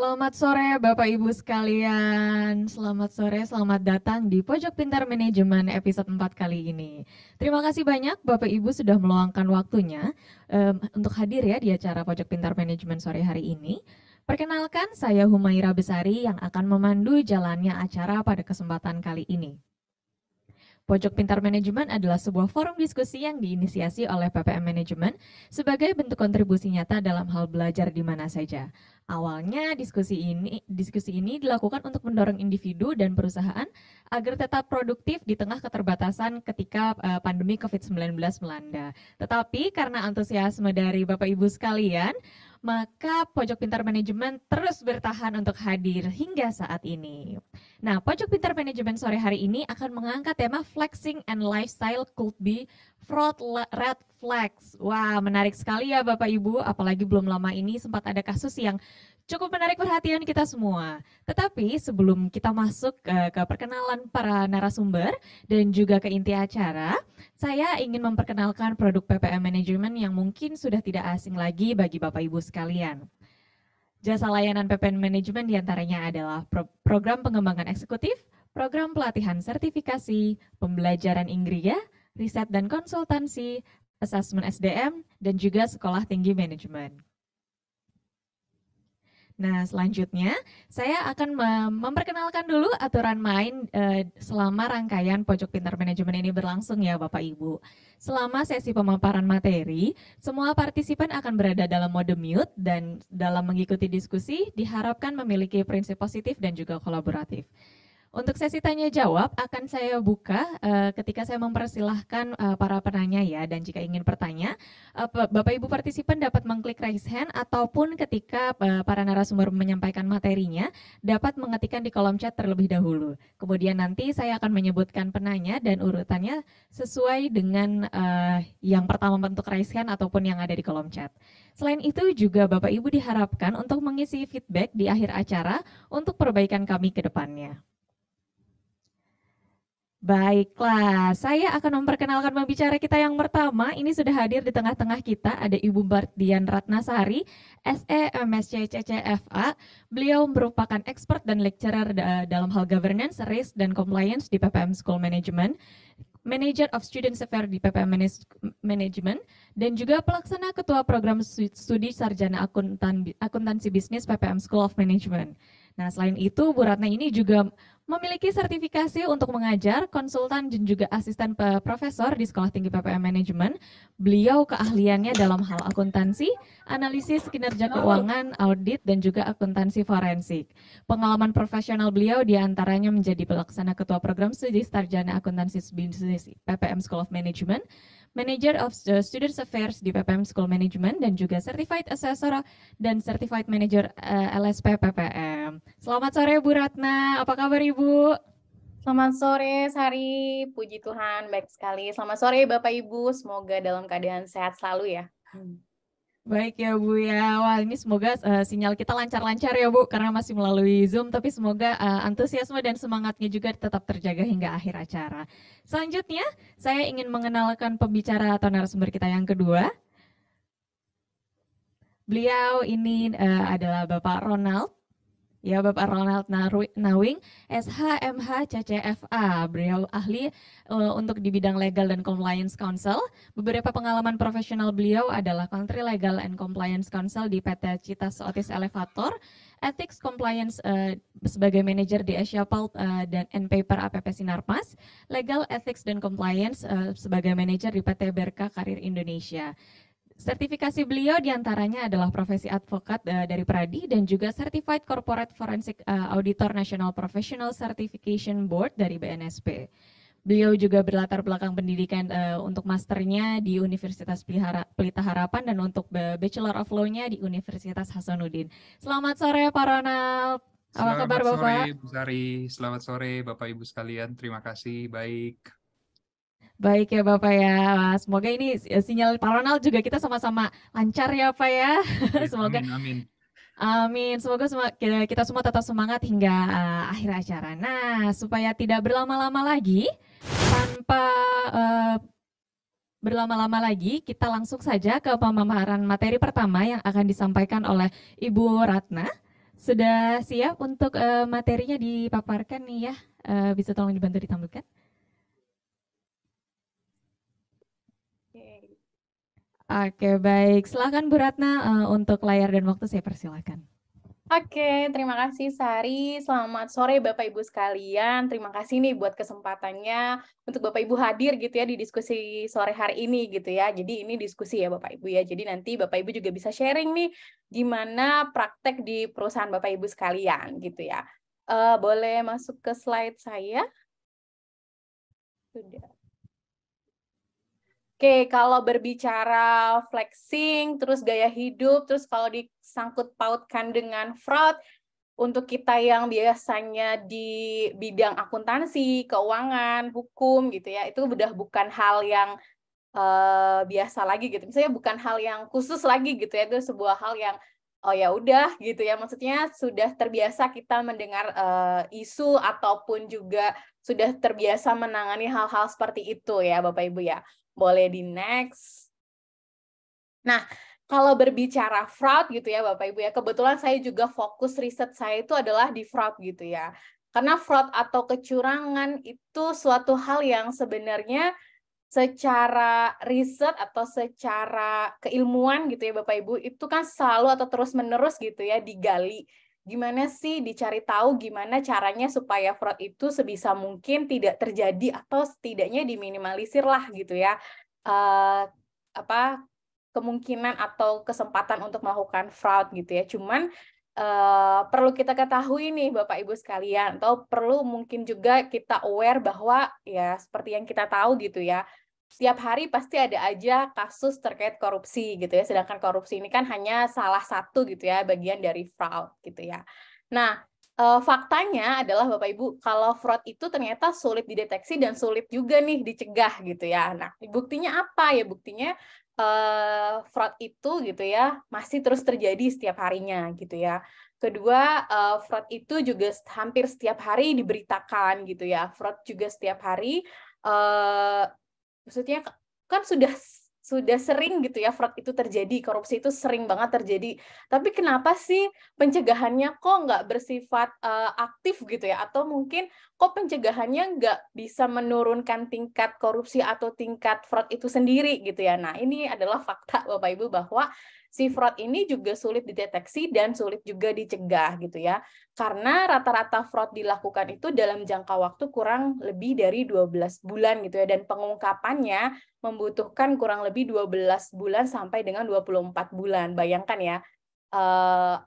Selamat sore Bapak Ibu sekalian. Selamat sore, selamat datang di Pojok Pintar Manajemen episode 4 kali ini. Terima kasih banyak Bapak Ibu sudah meluangkan waktunya untuk hadir ya di acara Pojok Pintar Manajemen sore hari ini. Perkenalkan, saya Humaira Besari yang akan memandu jalannya acara pada kesempatan kali ini. Pojok Pintar Manajemen adalah sebuah forum diskusi yang diinisiasi oleh PPM Manajemen sebagai bentuk kontribusi nyata dalam hal belajar di mana saja. Awalnya diskusi ini dilakukan untuk mendorong individu dan perusahaan agar tetap produktif di tengah keterbatasan ketika pandemi COVID-19 melanda. Tetapi karena antusiasme dari Bapak Ibu sekalian, maka Pojok Pintar Manajemen terus bertahan untuk hadir hingga saat ini. Nah, Pojok Pintar Manajemen sore hari ini akan mengangkat tema Flexing and Lifestyle Could Be Fraud Red Flags. Wah, menarik sekali ya Bapak Ibu, apalagi belum lama ini sempat ada kasus yang cukup menarik perhatian kita semua. Tetapi sebelum kita masuk ke perkenalan para narasumber dan juga ke inti acara, saya ingin memperkenalkan produk PPM Manajemen yang mungkin sudah tidak asing lagi bagi Bapak Ibu sekalian. Jasa layanan PPM Manajemen diantaranya adalah program pengembangan eksekutif, program pelatihan sertifikasi, pembelajaran Inggria, riset dan konsultansi, asesmen SDM, dan juga sekolah tinggi manajemen. Nah, selanjutnya saya akan memperkenalkan dulu aturan main selama rangkaian Pojok Pintar Manajemen ini berlangsung ya Bapak Ibu. Selama sesi pemaparan materi, semua partisipan akan berada dalam mode mute dan dalam mengikuti diskusi diharapkan memiliki prinsip positif dan juga kolaboratif. Untuk sesi tanya jawab akan saya buka ketika saya mempersilahkan para penanya ya, dan jika ingin bertanya, Bapak Ibu partisipan dapat mengklik raise hand ataupun ketika para narasumber menyampaikan materinya dapat mengetikkan di kolom chat terlebih dahulu. Kemudian nanti saya akan menyebutkan penanya dan urutannya sesuai dengan yang pertama bentuk raise hand ataupun yang ada di kolom chat. Selain itu juga Bapak Ibu diharapkan untuk mengisi feedback di akhir acara untuk perbaikan kami ke depannya. Baiklah, saya akan memperkenalkan pembicara kita yang pertama. Ini sudah hadir di tengah-tengah kita, ada Ibu Bardian Ratnasari, SE MSc CCFA. Beliau merupakan expert dan lecturer dalam hal governance, risk, dan compliance di PPM School Management, Manager of Student Affairs di PPM Management, dan juga pelaksana ketua program studi sarjana akuntansi bisnis PPM School of Management. Nah, selain itu, Bu Ratna ini juga memiliki sertifikasi untuk mengajar, konsultan, dan juga asisten profesor di Sekolah Tinggi PPM Manajemen. Beliau keahliannya dalam hal akuntansi, analisis kinerja keuangan, audit, dan juga akuntansi forensik. Pengalaman profesional beliau diantaranya menjadi pelaksana ketua program studi sarjana akuntansi bisnis PPM School of Management, Manager of Student Affairs di PPM School Management, dan juga Certified Assessor dan Certified Manager LSP PPM. Selamat sore Bu Ratna, apa kabar Ibu? Selamat sore Sari, puji Tuhan baik sekali. Selamat sore Bapak Ibu, semoga dalam keadaan sehat selalu ya. Baik ya Bu ya, wah ini semoga sinyal kita lancar-lancar ya Bu, karena masih melalui Zoom, tapi semoga antusiasme dan semangatnya juga tetap terjaga hingga akhir acara. Selanjutnya, saya ingin mengenalkan pembicara atau narasumber kita yang kedua. Beliau ini adalah Bapak Ronald. Ya, Bapak Ronald Nawing, SHMH CCFA. Beliau ahli untuk di bidang legal dan compliance counsel. Beberapa pengalaman profesional beliau adalah Country Legal and Compliance Counsel di PT Citas Otis Elevator, Ethics Compliance sebagai manajer di Asia Pulp dan Paper APP Sinarmas, Legal Ethics dan Compliance sebagai manajer di PT Berka Karir Indonesia. Sertifikasi beliau diantaranya adalah profesi advokat dari Pradi dan juga Certified Corporate Forensic Auditor National Professional Certification Board dari BNSP. Beliau juga berlatar belakang pendidikan untuk masternya di Universitas Pelita Harapan dan untuk Bachelor of Law-nya di Universitas Hasanuddin. Selamat sore Pak Ronald. Apa kabar Bapak? Selamat sore Bu Sari, selamat sore Bapak Ibu sekalian, terima kasih, baik. Baik ya Bapak ya, semoga ini sinyal Pak Ronald juga kita sama-sama lancar ya Pak ya. Semoga. Amin. Amin, semoga kita semua tetap semangat hingga akhir acara. Nah, supaya tidak berlama-lama lagi, tanpa berlama-lama lagi, kita langsung saja ke pemaparan materi pertama yang akan disampaikan oleh Ibu Ratna. Sudah siap untuk materinya dipaparkan nih ya? Bisa tolong dibantu ditampilkan? Oke, baik. Silakan Bu Ratna untuk layar dan waktu saya persilakan. Oke, terima kasih Sari. Selamat sore Bapak Ibu sekalian. Terima kasih nih buat kesempatannya untuk Bapak Ibu hadir gitu ya di diskusi sore hari ini gitu ya. Jadi ini diskusi ya Bapak Ibu ya. Jadi nanti Bapak Ibu juga bisa sharing nih gimana praktek di perusahaan Bapak Ibu sekalian gitu ya. Boleh masuk ke slide saya? Sudah. Oke, kalau berbicara flexing, terus gaya hidup, terus kalau disangkut pautkan dengan fraud, untuk kita yang biasanya di bidang akuntansi, keuangan, hukum gitu ya, itu udah bukan hal yang biasa lagi gitu. Misalnya bukan hal yang khusus lagi gitu ya, itu sebuah hal yang oh ya udah gitu ya. Maksudnya sudah terbiasa kita mendengar isu ataupun juga sudah terbiasa menangani hal-hal seperti itu ya Bapak Ibu ya. Boleh di next. Nah, kalau berbicara fraud gitu ya Bapak Ibu ya, kebetulan saya juga fokus riset saya itu adalah di fraud gitu ya. Karena fraud atau kecurangan itu suatu hal yang sebenarnya secara riset atau secara keilmuan gitu ya Bapak Ibu, itu kan selalu atau terus-menerus gitu ya digali. Gimana sih dicari tahu gimana caranya supaya fraud itu sebisa mungkin tidak terjadi atau setidaknya diminimalisir lah gitu ya. Apa kemungkinan atau kesempatan untuk melakukan fraud gitu ya. Cuman perlu kita ketahui nih Bapak Ibu sekalian, atau perlu mungkin juga kita aware bahwa ya seperti yang kita tahu gitu ya, setiap hari pasti ada aja kasus terkait korupsi gitu ya, sedangkan korupsi ini kan hanya salah satu gitu ya, bagian dari fraud gitu ya. Nah, faktanya adalah Bapak Ibu, kalau fraud itu ternyata sulit dideteksi dan sulit juga nih dicegah gitu ya. Nah, buktinya apa ya? Buktinya fraud itu gitu ya masih terus terjadi setiap harinya gitu ya. Kedua, fraud itu juga hampir setiap hari diberitakan gitu ya. Fraud juga setiap hari maksudnya kan sudah sering gitu ya fraud itu terjadi, korupsi itu sering banget terjadi. Tapi kenapa sih pencegahannya kok nggak bersifat aktif gitu ya? Atau mungkin kok pencegahannya nggak bisa menurunkan tingkat korupsi atau tingkat fraud itu sendiri gitu ya? Nah, ini adalah fakta Bapak Ibu bahwa si fraud ini juga sulit dideteksi dan sulit juga dicegah gitu ya. Karena rata-rata fraud dilakukan itu dalam jangka waktu kurang lebih dari 12 bulan gitu ya, dan pengungkapannya membutuhkan kurang lebih 12 bulan sampai dengan 24 bulan. Bayangkan ya,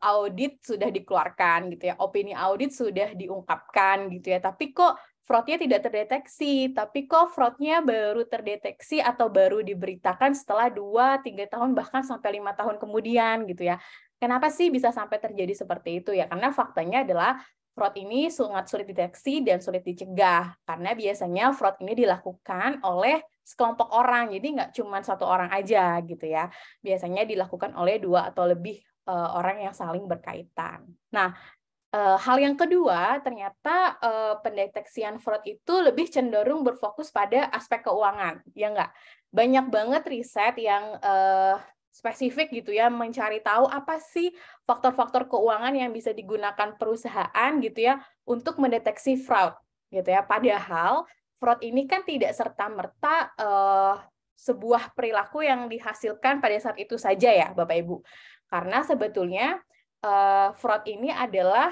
audit sudah dikeluarkan gitu ya, opini audit sudah diungkapkan gitu ya, tapi kok fraudnya tidak terdeteksi, tapi kok fraudnya baru terdeteksi atau baru diberitakan setelah 2-3 tahun bahkan sampai 5 tahun kemudian gitu ya. Kenapa sih bisa sampai terjadi seperti itu ya? Karena faktanya adalah fraud ini sangat sulit dideteksi dan sulit dicegah, karena biasanya fraud ini dilakukan oleh sekelompok orang, jadi nggak cuma satu orang aja gitu ya. Biasanya dilakukan oleh 2 atau lebih orang yang saling berkaitan. Nah, hal yang kedua, ternyata pendeteksian fraud itu lebih cenderung berfokus pada aspek keuangan, ya nggak? Banyak banget riset yang spesifik gitu ya, mencari tahu apa sih faktor-faktor keuangan yang bisa digunakan perusahaan gitu ya untuk mendeteksi fraud gitu ya. Padahal fraud ini kan tidak serta-merta sebuah perilaku yang dihasilkan pada saat itu saja ya, Bapak Ibu. Karena sebetulnya fraud ini adalah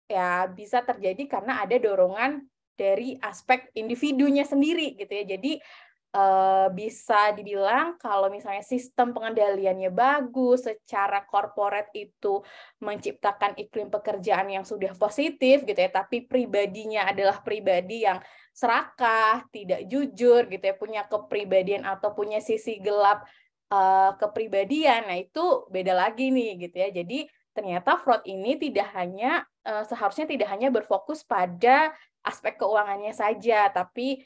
ya bisa terjadi karena ada dorongan dari aspek individunya sendiri gitu ya. Jadi bisa dibilang kalau misalnya sistem pengendaliannya bagus, secara korporat itu menciptakan iklim pekerjaan yang sudah positif gitu ya, tapi pribadinya adalah pribadi yang serakah, tidak jujur gitu ya, punya kepribadian atau punya sisi gelap kepribadian. Nah, itu beda lagi nih gitu ya. Jadi ternyata fraud ini tidak hanya seharusnya tidak hanya berfokus pada aspek keuangannya saja, tapi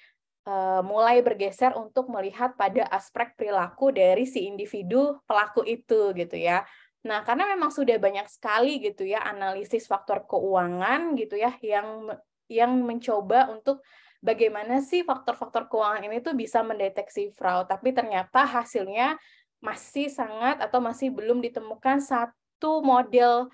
mulai bergeser untuk melihat pada aspek perilaku dari si individu pelaku itu gitu ya. Nah, karena memang sudah banyak sekali gitu ya analisis faktor keuangan gitu ya yang mencoba untuk bagaimana sih faktor-faktor keuangan ini tuh bisa mendeteksi fraud, tapi ternyata hasilnya masih sangat atau masih belum ditemukan satu model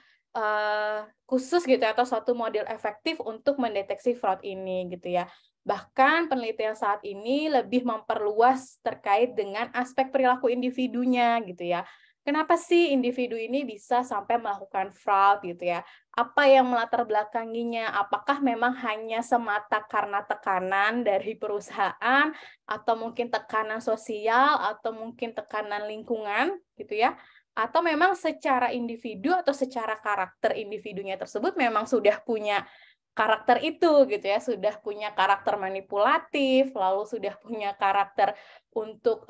khusus gitu ya, atau suatu model efektif untuk mendeteksi fraud ini gitu ya. Bahkan penelitian saat ini lebih memperluas terkait dengan aspek perilaku individunya gitu ya. Kenapa sih individu ini bisa sampai melakukan fraud gitu ya? Apa yang melatar belakanginya? Apakah memang hanya semata karena tekanan dari perusahaan, atau mungkin tekanan sosial, atau mungkin tekanan lingkungan gitu ya? Atau memang secara individu atau secara karakter individunya tersebut memang sudah punya karakter itu gitu ya, sudah punya karakter manipulatif, lalu sudah punya karakter untuk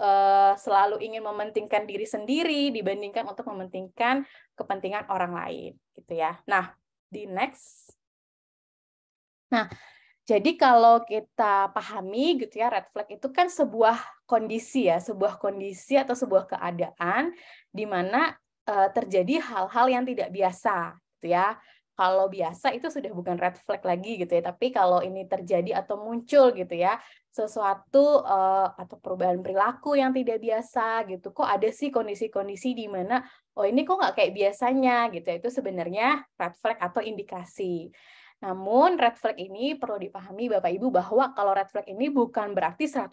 selalu ingin mementingkan diri sendiri dibandingkan untuk mementingkan kepentingan orang lain gitu ya. Nah, di next. Nah, jadi kalau kita pahami gitu ya, red flag itu kan sebuah kondisi ya, sebuah kondisi atau sebuah keadaan di mana terjadi hal-hal yang tidak biasa gitu ya. Kalau biasa itu sudah bukan red flag lagi gitu ya, tapi kalau ini terjadi atau muncul gitu ya, sesuatu atau perubahan perilaku yang tidak biasa gitu. Kok ada sih kondisi-kondisi di mana oh ini kok nggak kayak biasanya gitu ya, itu sebenarnya red flag atau indikasi. Namun red flag ini perlu dipahami Bapak Ibu bahwa kalau red flag ini bukan berarti 100%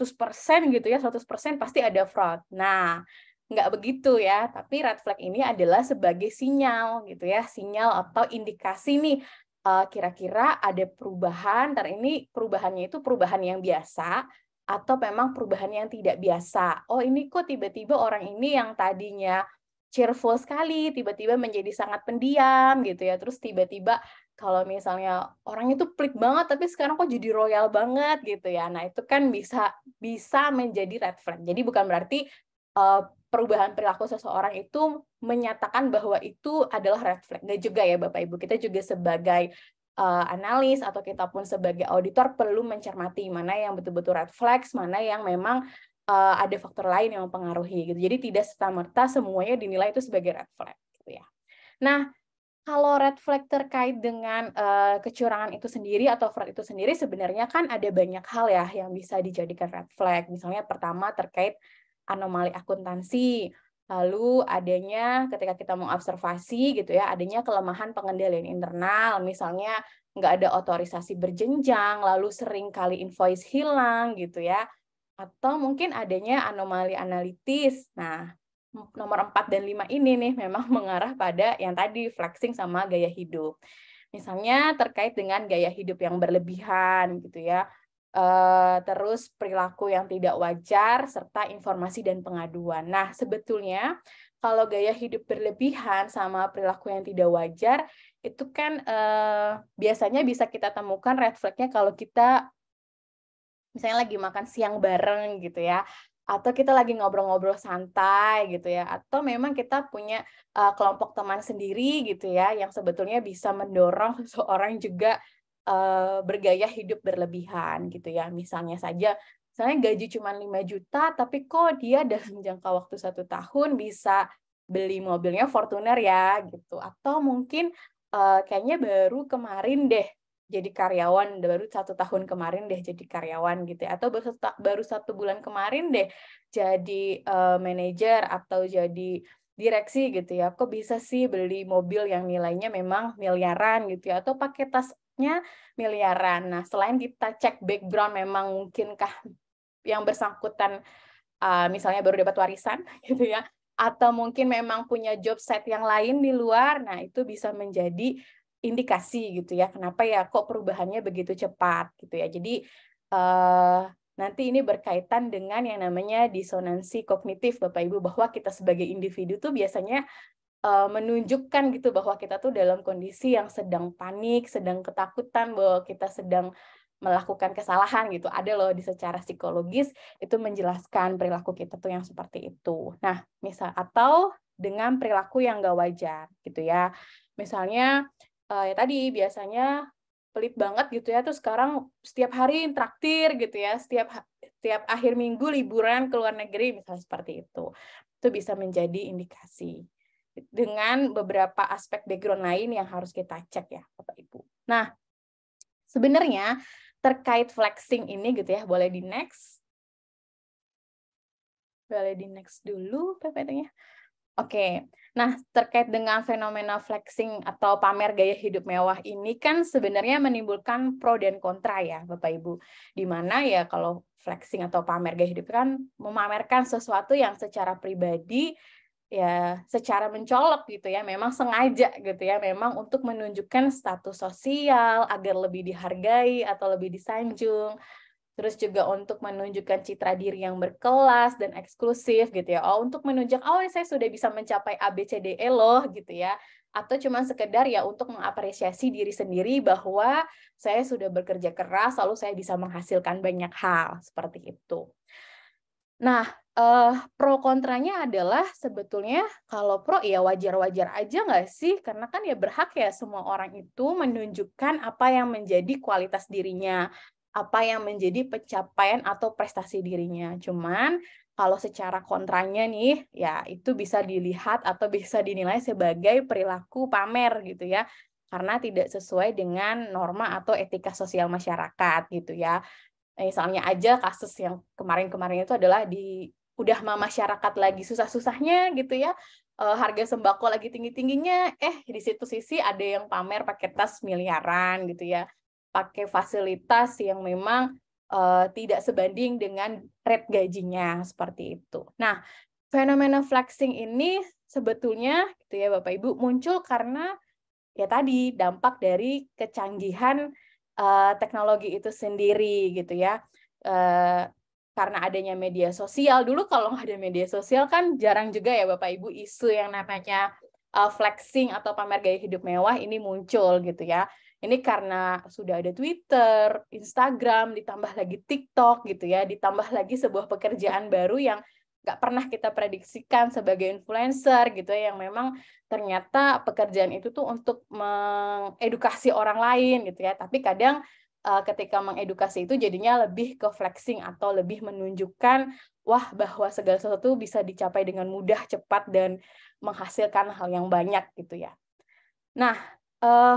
gitu ya, 100% pasti ada fraud. Nah, nggak begitu ya, tapi red flag ini adalah sebagai sinyal gitu ya, sinyal atau indikasi nih kira-kira ada perubahan, ini perubahannya itu perubahan yang biasa atau memang perubahan yang tidak biasa. Oh, ini kok tiba-tiba orang ini yang tadinya cheerful sekali, tiba-tiba menjadi sangat pendiam gitu ya, terus tiba-tiba kalau misalnya orang itu pelit banget, tapi sekarang kok jadi royal banget gitu ya. Nah, itu kan bisa menjadi red flag. Jadi bukan berarti perubahan perilaku seseorang itu menyatakan bahwa itu adalah red flag. Nggak juga ya Bapak Ibu. Kita juga sebagai analis atau kita pun sebagai auditor perlu mencermati mana yang betul-betul red flags, mana yang memang ada faktor lain yang mempengaruhi gitu. Jadi tidak serta-merta semuanya dinilai itu sebagai red flag gitu ya. Nah, kalau red flag terkait dengan kecurangan itu sendiri atau fraud itu sendiri sebenarnya kan ada banyak hal ya yang bisa dijadikan red flag. Misalnya pertama terkait anomali akuntansi, lalu adanya ketika kita mengobservasi gitu ya, adanya kelemahan pengendalian internal, misalnya nggak ada otorisasi berjenjang, lalu sering kali invoice hilang gitu ya, atau mungkin adanya anomali analitis. Nah, nomor 4 dan 5 ini nih memang mengarah pada yang tadi flexing sama gaya hidup. Misalnya terkait dengan gaya hidup yang berlebihan gitu ya. Terus perilaku yang tidak wajar serta informasi dan pengaduan. Nah, sebetulnya kalau gaya hidup berlebihan sama perilaku yang tidak wajar itu kan biasanya bisa kita temukan red flag-nya kalau kita misalnya lagi makan siang bareng gitu ya, atau kita lagi ngobrol-ngobrol santai gitu ya, atau memang kita punya kelompok teman sendiri gitu ya, yang sebetulnya bisa mendorong seseorang juga bergaya hidup berlebihan gitu ya. Misalnya saja, misalnya gaji cuma 5 juta, tapi kok dia dalam jangka waktu 1 tahun bisa beli mobilnya Fortuner ya gitu. Atau mungkin kayaknya baru kemarin deh jadi karyawan, baru 1 tahun kemarin deh jadi karyawan gitu ya, atau baru 1 bulan kemarin deh jadi manajer atau jadi direksi gitu ya, kok bisa sih beli mobil yang nilainya memang miliaran gitu ya, atau pakai tasnya miliaran. Nah, selain kita cek background memang mungkinkah yang bersangkutan misalnya baru dapat warisan gitu ya, atau mungkin memang punya job set yang lain di luar, nah itu bisa menjadi indikasi gitu ya, kenapa ya kok perubahannya begitu cepat gitu ya. Jadi nanti ini berkaitan dengan yang namanya disonansi kognitif Bapak Ibu, bahwa kita sebagai individu tuh biasanya menunjukkan gitu bahwa kita tuh dalam kondisi yang sedang panik, sedang ketakutan, bahwa kita sedang melakukan kesalahan gitu. Ada loh di secara psikologis itu menjelaskan perilaku kita tuh yang seperti itu. Nah, misal atau dengan perilaku yang nggak wajar gitu ya. Misalnya ya tadi biasanya pelit banget gitu ya, terus sekarang setiap hari traktir gitu ya, setiap akhir minggu liburan ke luar negeri misalnya seperti itu. Itu bisa menjadi indikasi dengan beberapa aspek background lain yang harus kita cek ya Bapak Ibu. Nah, sebenarnya terkait flexing ini gitu ya, boleh di next. Boleh di next dulu PPT-nya. Oke, nah terkait dengan fenomena flexing atau pamer gaya hidup mewah ini kan sebenarnya menimbulkan pro dan kontra ya Bapak Ibu. Di mana ya kalau flexing atau pamer gaya hidup kan memamerkan sesuatu yang secara pribadi ya secara mencolok gitu ya, memang sengaja gitu ya, memang untuk menunjukkan status sosial agar lebih dihargai atau lebih disanjung. Terus juga untuk menunjukkan citra diri yang berkelas dan eksklusif gitu ya. Oh, untuk menunjuk, oh saya sudah bisa mencapai A, B, C, D, E loh gitu ya. Atau cuma sekedar ya untuk mengapresiasi diri sendiri bahwa saya sudah bekerja keras, lalu saya bisa menghasilkan banyak hal, seperti itu. Nah, pro kontranya adalah sebetulnya kalau pro ya wajar-wajar aja nggak sih? Karena kan ya berhak ya semua orang itu menunjukkan apa yang menjadi kualitas dirinya, apa yang menjadi pencapaian atau prestasi dirinya. Cuman kalau secara kontranya nih, ya itu bisa dilihat atau bisa dinilai sebagai perilaku pamer gitu ya. Karena tidak sesuai dengan norma atau etika sosial masyarakat gitu ya. Misalnya aja kasus yang kemarin-kemarin itu adalah udah masyarakat lagi susah-susahnya gitu ya, harga sembako lagi tinggi-tingginya, di situ sisi ada yang pamer pakai tas miliaran gitu ya, pakai fasilitas yang memang tidak sebanding dengan rate gajinya, seperti itu. Nah, fenomena flexing ini sebetulnya gitu ya Bapak Ibu muncul karena ya tadi dampak dari kecanggihan teknologi itu sendiri gitu ya. Karena adanya media sosial, dulu kalau nggak ada media sosial kan jarang juga ya Bapak Ibu isu yang namanya flexing atau pamer gaya hidup mewah ini muncul gitu ya. Ini karena sudah ada Twitter, Instagram, ditambah lagi TikTok gitu ya, ditambah lagi sebuah pekerjaan baru yang nggak pernah kita prediksikan sebagai influencer gitu ya, yang memang ternyata pekerjaan itu tuh untuk mengedukasi orang lain gitu ya, tapi kadang ketika mengedukasi itu jadinya lebih ke flexing atau lebih menunjukkan wah bahwa segala sesuatu bisa dicapai dengan mudah, cepat dan menghasilkan hal yang banyak gitu ya. Nah,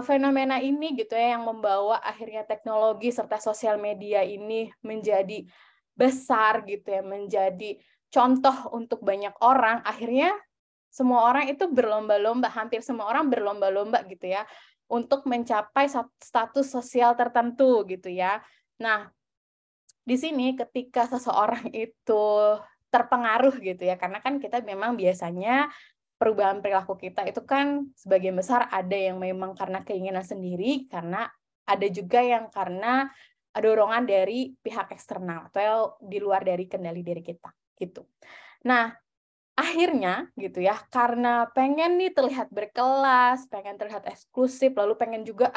fenomena ini gitu ya yang membawa akhirnya teknologi serta sosial media ini menjadi besar gitu ya, menjadi contoh untuk banyak orang, akhirnya semua orang itu berlomba-lomba, hampir semua orang berlomba-lomba gitu ya, untuk mencapai status sosial tertentu gitu ya. Nah, di sini ketika seseorang itu terpengaruh gitu ya, karena kan kita memang biasanya perubahan perilaku kita itu kan sebagian besar ada yang memang karena keinginan sendiri, karena ada juga yang karena dorongan dari pihak eksternal atau di luar dari kendali diri kita gitu. Nah, akhirnya gitu ya, karena pengen nih terlihat berkelas, pengen terlihat eksklusif, lalu pengen juga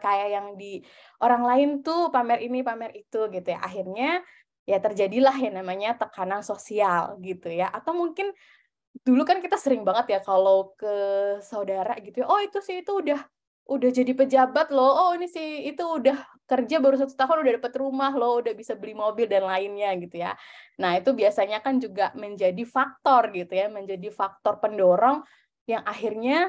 kayak yang di orang lain tuh pamer ini, pamer itu gitu ya. Akhirnya ya terjadilah yang namanya tekanan sosial gitu ya. Atau mungkin dulu kan kita sering banget ya kalau ke saudara gitu ya, oh itu sih itu udah jadi pejabat loh, oh ini sih itu udah kerja baru 1 tahun udah dapat rumah loh, udah bisa beli mobil dan lainnya gitu ya. Nah itu biasanya kan juga menjadi faktor gitu ya, menjadi faktor pendorong yang akhirnya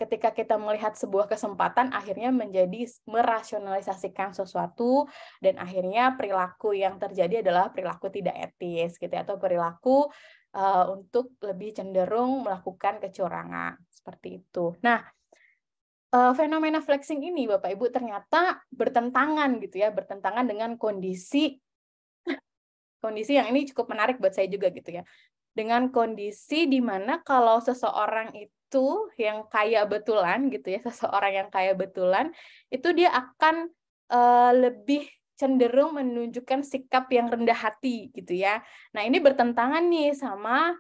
ketika kita melihat sebuah kesempatan akhirnya menjadi merasionalisasikan sesuatu dan akhirnya perilaku yang terjadi adalah perilaku tidak etis gitu ya, atau perilaku untuk lebih cenderung melakukan kecurangan, seperti itu. Nah, fenomena flexing ini Bapak Ibu ternyata bertentangan gitu ya, bertentangan dengan kondisi yang ini cukup menarik buat saya juga gitu ya. Dengan kondisi di mana kalau seseorang itu yang kaya betulan gitu ya, seseorang yang kaya betulan, itu dia akan lebih cenderung menunjukkan sikap yang rendah hati gitu ya. Nah, ini bertentangan nih sama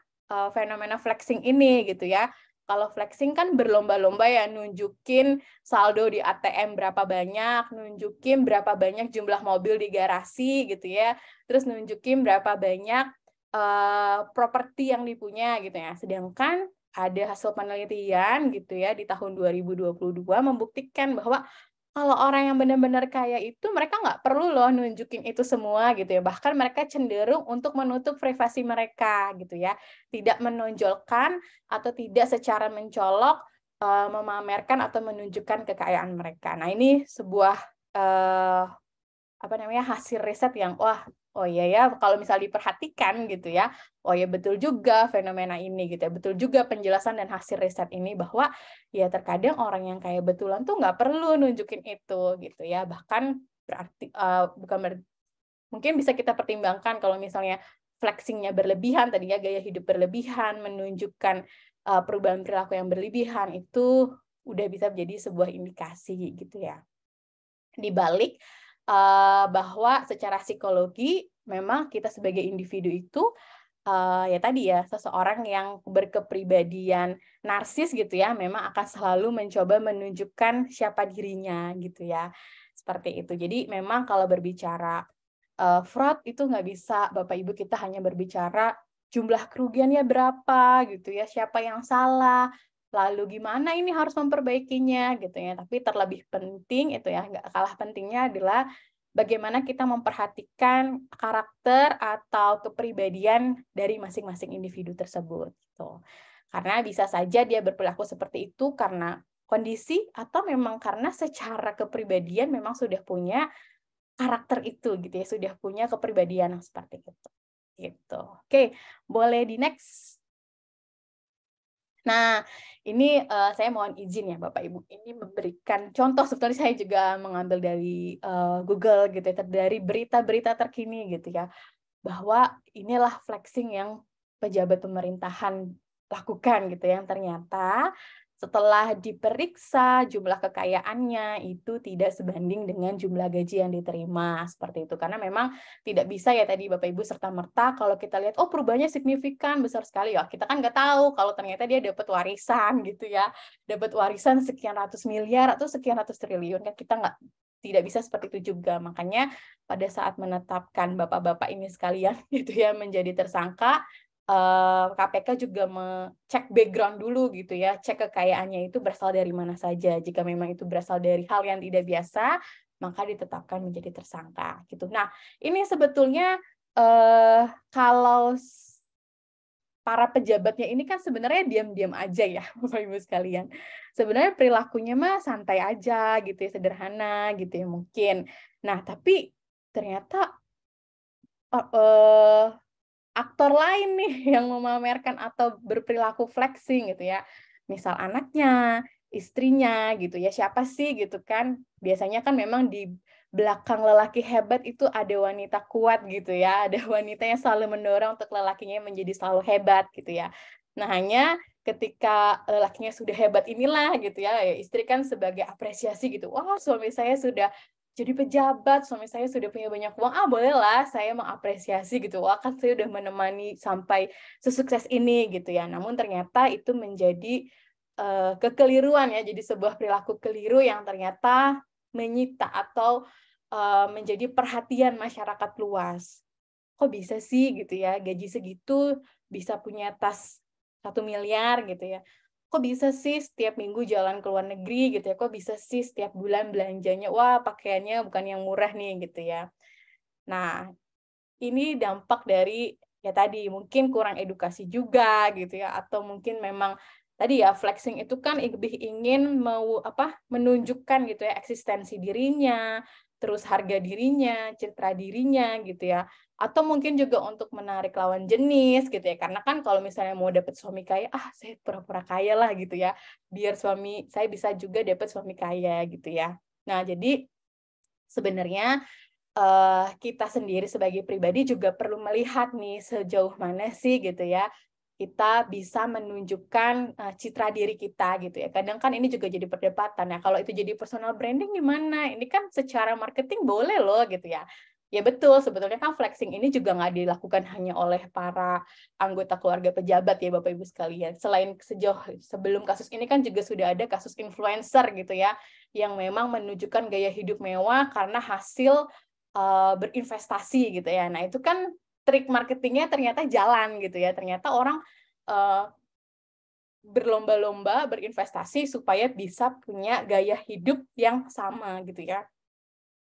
fenomena flexing ini gitu ya. Kalau flexing kan berlomba-lomba ya nunjukin saldo di ATM berapa banyak, nunjukin berapa banyak jumlah mobil di garasi gitu ya, terus nunjukin berapa banyak properti yang dipunya gitu ya. Sedangkan ada hasil penelitian gitu ya di tahun 2022 membuktikan bahwa kalau orang yang benar-benar kaya itu mereka nggak perlu loh nunjukin itu semua gitu ya. Bahkan mereka cenderung untuk menutup privasi mereka gitu ya. Tidak menonjolkan atau tidak secara mencolok memamerkan atau menunjukkan kekayaan mereka. Nah, ini sebuah hasil riset yang oh iya ya, kalau misalnya diperhatikan gitu ya, oh ya betul juga fenomena ini gitu ya, betul juga penjelasan dan hasil riset ini bahwa ya terkadang orang yang kayak betulan tuh nggak perlu nunjukin itu gitu ya, bahkan berarti mungkin bisa kita pertimbangkan kalau misalnya flexingnya berlebihan, tadinya gaya hidup berlebihan, menunjukkan perubahan perilaku yang berlebihan, itu udah bisa menjadi sebuah indikasi gitu ya. Di balik bahwa secara psikologi memang kita sebagai individu itu ya tadi ya, seseorang yang berkepribadian narsis gitu ya, memang akan selalu mencoba menunjukkan siapa dirinya gitu ya. Seperti itu. Jadi memang kalau berbicara fraud itu nggak bisa Bapak Ibu kita hanya berbicara jumlah kerugiannya berapa gitu ya, siapa yang salah, lalu gimana ini harus memperbaikinya gitu ya. Tapi terlebih penting itu ya, nggak kalah pentingnya adalah bagaimana kita memperhatikan karakter atau kepribadian dari masing-masing individu tersebut gitu. Karena bisa saja dia berperilaku seperti itu karena kondisi atau memang karena secara kepribadian memang sudah punya karakter itu gitu ya, sudah punya kepribadian yang seperti itu. Gitu. Oke, boleh di next. Nah, ini saya mohon izin ya Bapak Ibu, ini memberikan contoh, sebetulnya saya juga mengambil dari Google gitu ya, dari berita-berita terkini gitu ya, bahwa inilah flexing yang pejabat pemerintahan lakukan gitu ya, yang ternyata setelah diperiksa jumlah kekayaannya itu tidak sebanding dengan jumlah gaji yang diterima, seperti itu. Karena memang tidak bisa ya tadi Bapak Ibu serta-merta kalau kita lihat, oh perubahannya signifikan, besar sekali. Ya kita kan nggak tahu kalau ternyata dia dapat warisan gitu ya, dapat warisan sekian ratus miliar atau sekian ratus triliun, kan kita tidak bisa seperti itu juga. Makanya pada saat menetapkan bapak-bapak ini sekalian gitu ya menjadi tersangka, KPK juga mengecek background dulu gitu ya, cek kekayaannya itu berasal dari mana saja. Jika memang itu berasal dari hal yang tidak biasa, maka ditetapkan menjadi tersangka gitu. Nah, ini sebetulnya kalau para pejabatnya ini kan sebenarnya diam-diam aja ya, Bapak Ibu sekalian. Sebenarnya perilakunya mah santai aja gitu ya, sederhana gitu ya mungkin. Nah, tapi ternyata aktor lain nih yang memamerkan atau berperilaku flexing gitu ya. Misal anaknya, istrinya gitu ya. Siapa sih gitu kan? Biasanya kan memang di belakang lelaki hebat itu ada wanita kuat gitu ya. Ada wanita yang selalu mendorong untuk lelakinya menjadi selalu hebat gitu ya. Nah, hanya ketika lelakinya sudah hebat inilah gitu ya, istri kan sebagai apresiasi gitu. Wah, suami saya sudah jadi pejabat, suami saya sudah punya banyak uang, bolehlah saya mengapresiasi gitu, wah kan saya udah menemani sampai sesukses ini gitu ya. Namun ternyata itu menjadi kekeliruan ya, jadi sebuah perilaku keliru yang ternyata menyita atau menjadi perhatian masyarakat luas. Kok bisa sih gitu ya, gaji segitu bisa punya tas 1 miliar gitu ya. Kok bisa sih setiap minggu jalan ke luar negeri gitu ya, kok bisa sih setiap bulan belanjanya, wah pakaiannya bukan yang murah nih gitu ya. Nah, ini dampak dari ya tadi mungkin kurang edukasi juga gitu ya, atau mungkin memang tadi ya flexing itu kan lebih ingin menunjukkan gitu ya eksistensi dirinya, terus harga dirinya, citra dirinya gitu ya. Atau mungkin juga untuk menarik lawan jenis gitu ya. Karena kan kalau misalnya mau dapat suami kaya, saya pura-pura kaya lah gitu ya. Biar suami saya bisa juga dapat suami kaya gitu ya. Nah, jadi sebenarnya kita sendiri sebagai pribadi juga perlu melihat nih sejauh mana sih gitu ya kita bisa menunjukkan citra diri kita gitu ya. Kadang kan ini juga jadi perdebatan ya. Kalau itu jadi personal branding gimana? Ini kan secara marketing boleh loh gitu ya. Ya betul, sebetulnya kan flexing ini juga nggak dilakukan hanya oleh para anggota keluarga pejabat ya Bapak Ibu sekalian. Selain sebelum kasus ini kan juga sudah ada kasus influencer gitu ya, yang memang menunjukkan gaya hidup mewah karena hasil berinvestasi gitu ya. Nah, itu kan trik marketingnya ternyata jalan gitu ya. Ternyata orang berlomba-lomba berinvestasi supaya bisa punya gaya hidup yang sama gitu ya.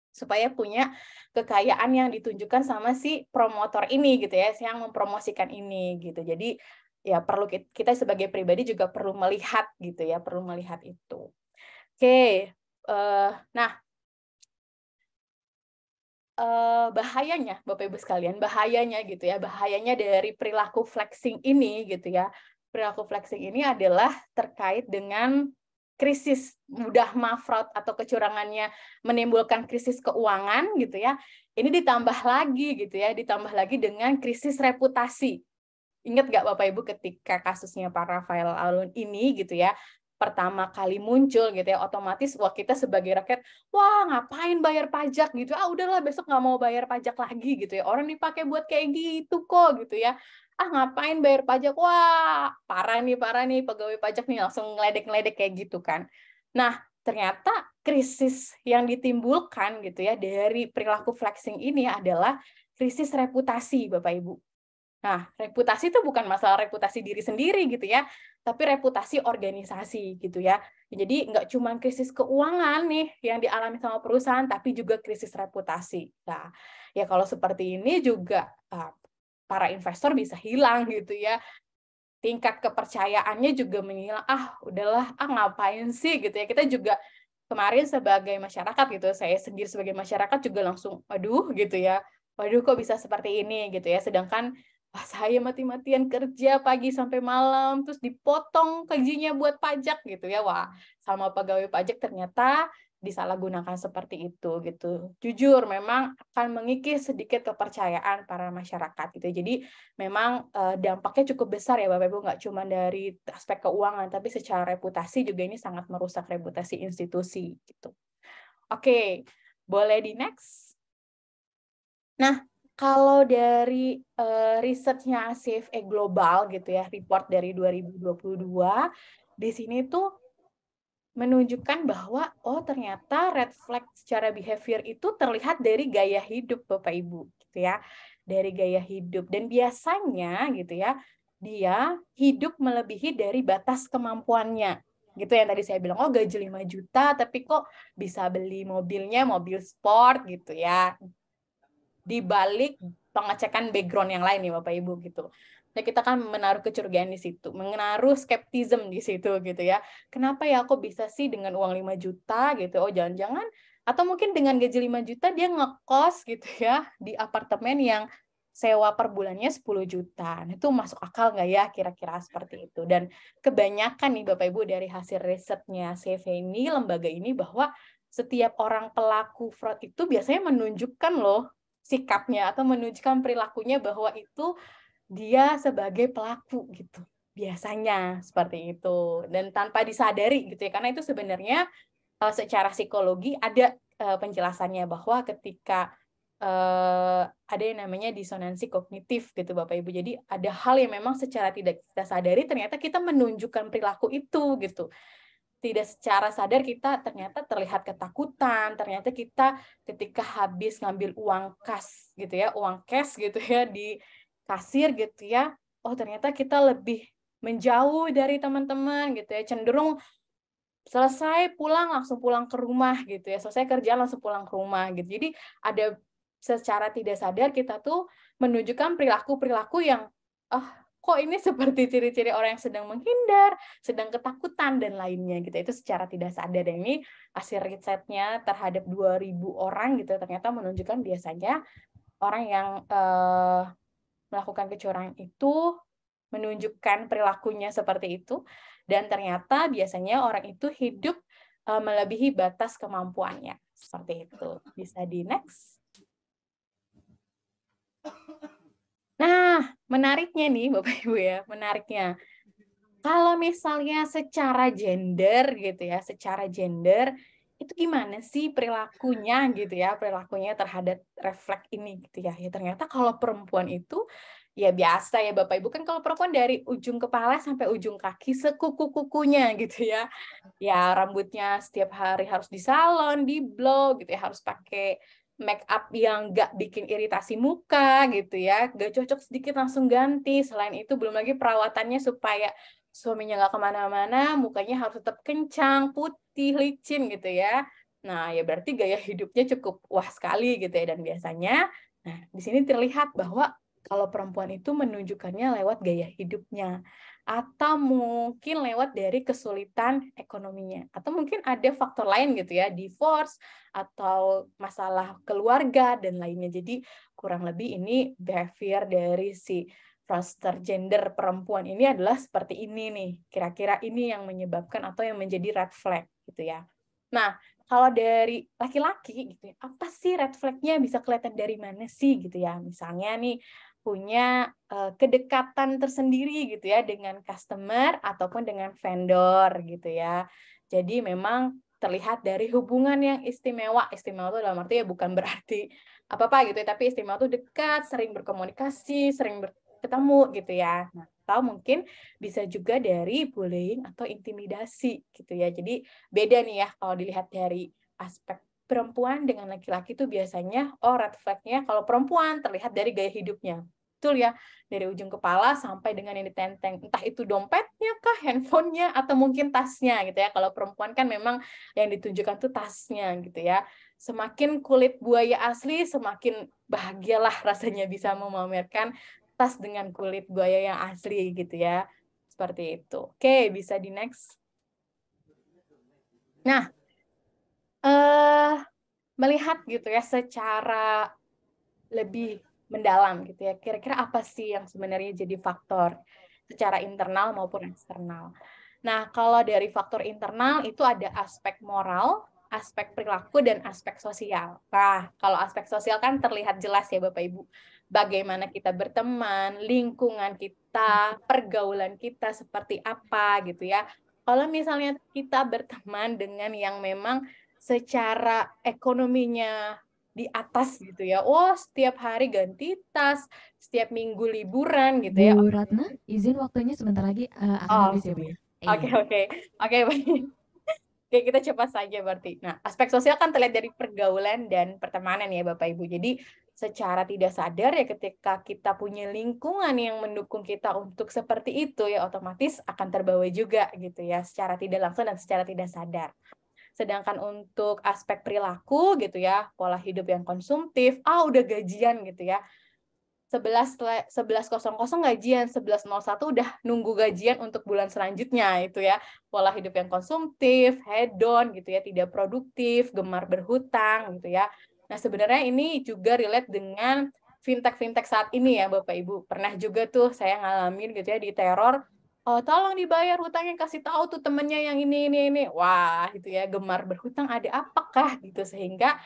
Supaya punya kekayaan yang ditunjukkan sama si promotor ini gitu ya, yang mempromosikan ini gitu. Jadi ya perlu kita sebagai pribadi juga perlu melihat gitu ya, perlu melihat itu. Oke, nah bahayanya, Bapak Ibu sekalian, bahayanya gitu ya, bahayanya dari perilaku flexing ini gitu ya. Perilaku flexing ini adalah terkait dengan krisis, mudah fraud atau kecurangannya menimbulkan krisis keuangan gitu ya. Ini ditambah lagi gitu ya, ditambah lagi dengan krisis reputasi. Ingat nggak Bapak Ibu ketika kasusnya Pak Rafael Alun ini gitu ya, pertama kali muncul gitu ya, otomatis wah kita sebagai rakyat, wah ngapain bayar pajak gitu, udahlah besok nggak mau bayar pajak lagi gitu ya, orang dipakai buat kayak gitu kok gitu ya, ngapain bayar pajak, wah parah nih pegawai pajak nih, langsung ngeledek-ngeledek kayak gitu kan. Nah ternyata krisis yang ditimbulkan gitu ya dari perilaku flexing ini adalah krisis reputasi Bapak Ibu. Nah, reputasi itu bukan masalah reputasi diri sendiri gitu ya, tapi reputasi organisasi gitu ya. Jadi nggak cuma krisis keuangan nih yang dialami sama perusahaan, tapi juga krisis reputasi. Nah, ya kalau seperti ini juga para investor bisa hilang gitu ya. Tingkat kepercayaannya juga menghilang. Udahlah, ngapain sih gitu ya. Kita juga kemarin sebagai masyarakat gitu, saya sendiri sebagai masyarakat juga langsung, aduh gitu ya. Waduh kok bisa seperti ini gitu ya. Sedangkan saya mati-matian kerja pagi sampai malam, terus dipotong gajinya buat pajak gitu ya. Wah, sama pegawai pajak ternyata disalahgunakan seperti itu gitu. Jujur memang akan mengikis sedikit kepercayaan para masyarakat gitu. Jadi memang dampaknya cukup besar ya Bapak Ibu, nggak cuma dari aspek keuangan, tapi secara reputasi juga ini sangat merusak reputasi institusi gitu. Oke, boleh di next. Nah, kalau dari risetnya CFA Global gitu ya, report dari 2022, di sini tuh menunjukkan bahwa ternyata red flag secara behavior itu terlihat dari gaya hidup Bapak Ibu gitu ya. Dari gaya hidup, dan biasanya gitu ya, dia hidup melebihi dari batas kemampuannya. Gitu yang tadi saya bilang, gaji 5 juta tapi kok bisa beli mobilnya mobil sport gitu ya. Di balik pengecekan background yang lain nih Bapak Ibu gitu. Nah, kita kan menaruh kecurigaan di situ, menaruh skeptism di situ gitu ya. Kenapa ya kok bisa sih dengan uang 5 juta gitu? Jangan-jangan atau mungkin dengan gaji 5 juta dia ngekos gitu ya di apartemen yang sewa per bulannya 10 juta. Nah, itu masuk akal nggak ya kira-kira seperti itu? Dan kebanyakan nih Bapak Ibu dari hasil risetnya CV ini, lembaga ini, bahwa setiap orang pelaku fraud itu biasanya menunjukkan loh sikapnya atau menunjukkan perilakunya bahwa itu dia sebagai pelaku gitu. Biasanya seperti itu. Dan tanpa disadari gitu ya. Karena itu sebenarnya secara psikologi ada penjelasannya bahwa ketika ada yang namanya disonansi kognitif gitu Bapak Ibu. Jadi ada hal yang memang secara tidak kita sadari ternyata kita menunjukkan perilaku itu gitu. Tidak secara sadar kita ternyata terlihat ketakutan, ternyata kita ketika habis ngambil uang kas gitu ya, uang cash gitu ya di kasir gitu ya, ternyata kita lebih menjauh dari teman-teman gitu ya, cenderung selesai pulang langsung pulang ke rumah gitu ya, selesai kerjaan langsung pulang ke rumah gitu. Jadi ada secara tidak sadar kita tuh menunjukkan perilaku-perilaku yang kok ini seperti ciri-ciri orang yang sedang menghindar, sedang ketakutan, dan lainnya gitu. Itu secara tidak sadar. Dan ini hasil risetnya terhadap 2.000 orang gitu, ternyata menunjukkan biasanya orang yang melakukan kecurangan itu menunjukkan perilakunya seperti itu, dan ternyata biasanya orang itu hidup melebihi batas kemampuannya. Seperti itu. Bisa di next. Nah, menariknya nih Bapak Ibu ya, menariknya. Kalau misalnya secara gender gitu ya, secara gender itu gimana sih perilakunya gitu ya, perilakunya terhadap refleks ini gitu ya. Ya ternyata kalau perempuan itu ya biasa ya Bapak Ibu, kan kalau perempuan dari ujung kepala sampai ujung kaki sekuku-kukunya gitu ya. Ya rambutnya setiap hari harus di salon, di blow gitu ya, harus pakai make up yang nggak bikin iritasi muka gitu ya, nggak cocok sedikit langsung ganti. Selain itu belum lagi perawatannya supaya suaminya nggak kemana-mana, mukanya harus tetap kencang, putih, licin gitu ya. Nah ya berarti gaya hidupnya cukup wah sekali gitu ya. Dan biasanya, nah di sini terlihat bahwa kalau perempuan itu menunjukkannya lewat gaya hidupnya. atau mungkin lewat dari kesulitan ekonominya, atau mungkin ada faktor lain gitu ya, divorce atau masalah keluarga dan lainnya. Jadi kurang lebih ini behavior dari si foster gender perempuan ini adalah seperti ini nih. Kira-kira ini yang menyebabkan atau yang menjadi red flag gitu ya. Nah, kalau dari laki-laki gitu ya, apa sih red flag-nya, bisa kelihatan dari mana sih gitu ya? Misalnya nih punya kedekatan tersendiri gitu ya dengan customer ataupun dengan vendor gitu ya. Jadi memang terlihat dari hubungan yang istimewa. Istimewa itu dalam arti ya bukan berarti apa-apa gitu ya, tapi istimewa itu dekat, sering berkomunikasi, sering ketemu gitu ya. Nah, atau mungkin bisa juga dari bullying atau intimidasi gitu ya. Jadi beda nih ya kalau dilihat dari aspek perempuan dengan laki-laki itu biasanya red flag-nya kalau perempuan terlihat dari gaya hidupnya. Betul ya, dari ujung kepala sampai dengan yang ditenteng. Entah itu dompetnya kah, handphonenya, atau mungkin tasnya gitu ya. Kalau perempuan kan memang yang ditunjukkan tuh tasnya gitu ya. Semakin kulit buaya asli, semakin bahagialah rasanya bisa memamerkan tas dengan kulit buaya yang asli gitu ya. Seperti itu. Oke, bisa di next. Nah, melihat gitu ya secara lebih mendalam gitu ya. Kira-kira apa sih yang sebenarnya jadi faktor secara internal maupun eksternal. Nah, kalau dari faktor internal itu ada aspek moral, aspek perilaku, dan aspek sosial. Nah, kalau aspek sosial kan terlihat jelas ya Bapak Ibu. Bagaimana kita berteman, lingkungan kita, pergaulan kita seperti apa gitu ya. Kalau misalnya kita berteman dengan yang memang secara ekonominya di atas gitu ya. Oh, setiap hari ganti tas, setiap minggu liburan gitu ya. Bu Ratna, izin waktunya sebentar lagi akan Oh, habis ya Bu ya. oke, Iya. oke. Oke, baik. Oke, kita cepat saja berarti. Nah, aspek sosial kan terlihat dari pergaulan dan pertemanan ya Bapak Ibu. Jadi, secara tidak sadar ya ketika kita punya lingkungan yang mendukung kita untuk seperti itu ya otomatis akan terbawa juga gitu ya secara tidak langsung dan secara tidak sadar. Sedangkan untuk aspek perilaku gitu ya, pola hidup yang konsumtif, udah gajian gitu ya. 11.00 gajian, 11.01 udah nunggu gajian untuk bulan selanjutnya itu ya. Pola hidup yang konsumtif, hedon gitu ya, tidak produktif, gemar berhutang gitu ya. Nah, sebenarnya ini juga relate dengan fintech saat ini ya Bapak Ibu. Pernah juga tuh saya ngalamin gitu ya di teror, tolong dibayar hutangnya, kasih tahu tuh temennya yang ini. Wah, gitu ya, gemar berhutang ada apakah gitu sehingga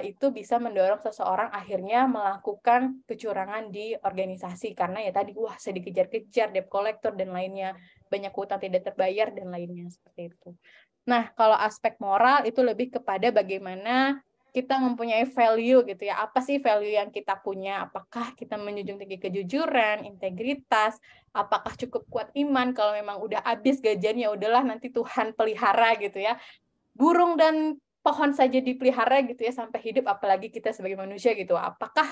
itu bisa mendorong seseorang akhirnya melakukan kecurangan di organisasi karena ya tadi saya dikejar-kejar, debt collector dan lainnya, banyak hutang tidak terbayar dan lainnya seperti itu. Nah, kalau aspek moral itu lebih kepada bagaimana kita mempunyai value gitu ya. Apa sih value yang kita punya? Apakah kita menjunjung tinggi kejujuran, integritas, apakah cukup kuat iman kalau memang udah habis gajiannya, udahlah nanti Tuhan pelihara gitu ya. Burung dan pohon saja dipelihara gitu ya sampai hidup, apalagi kita sebagai manusia gitu. Apakah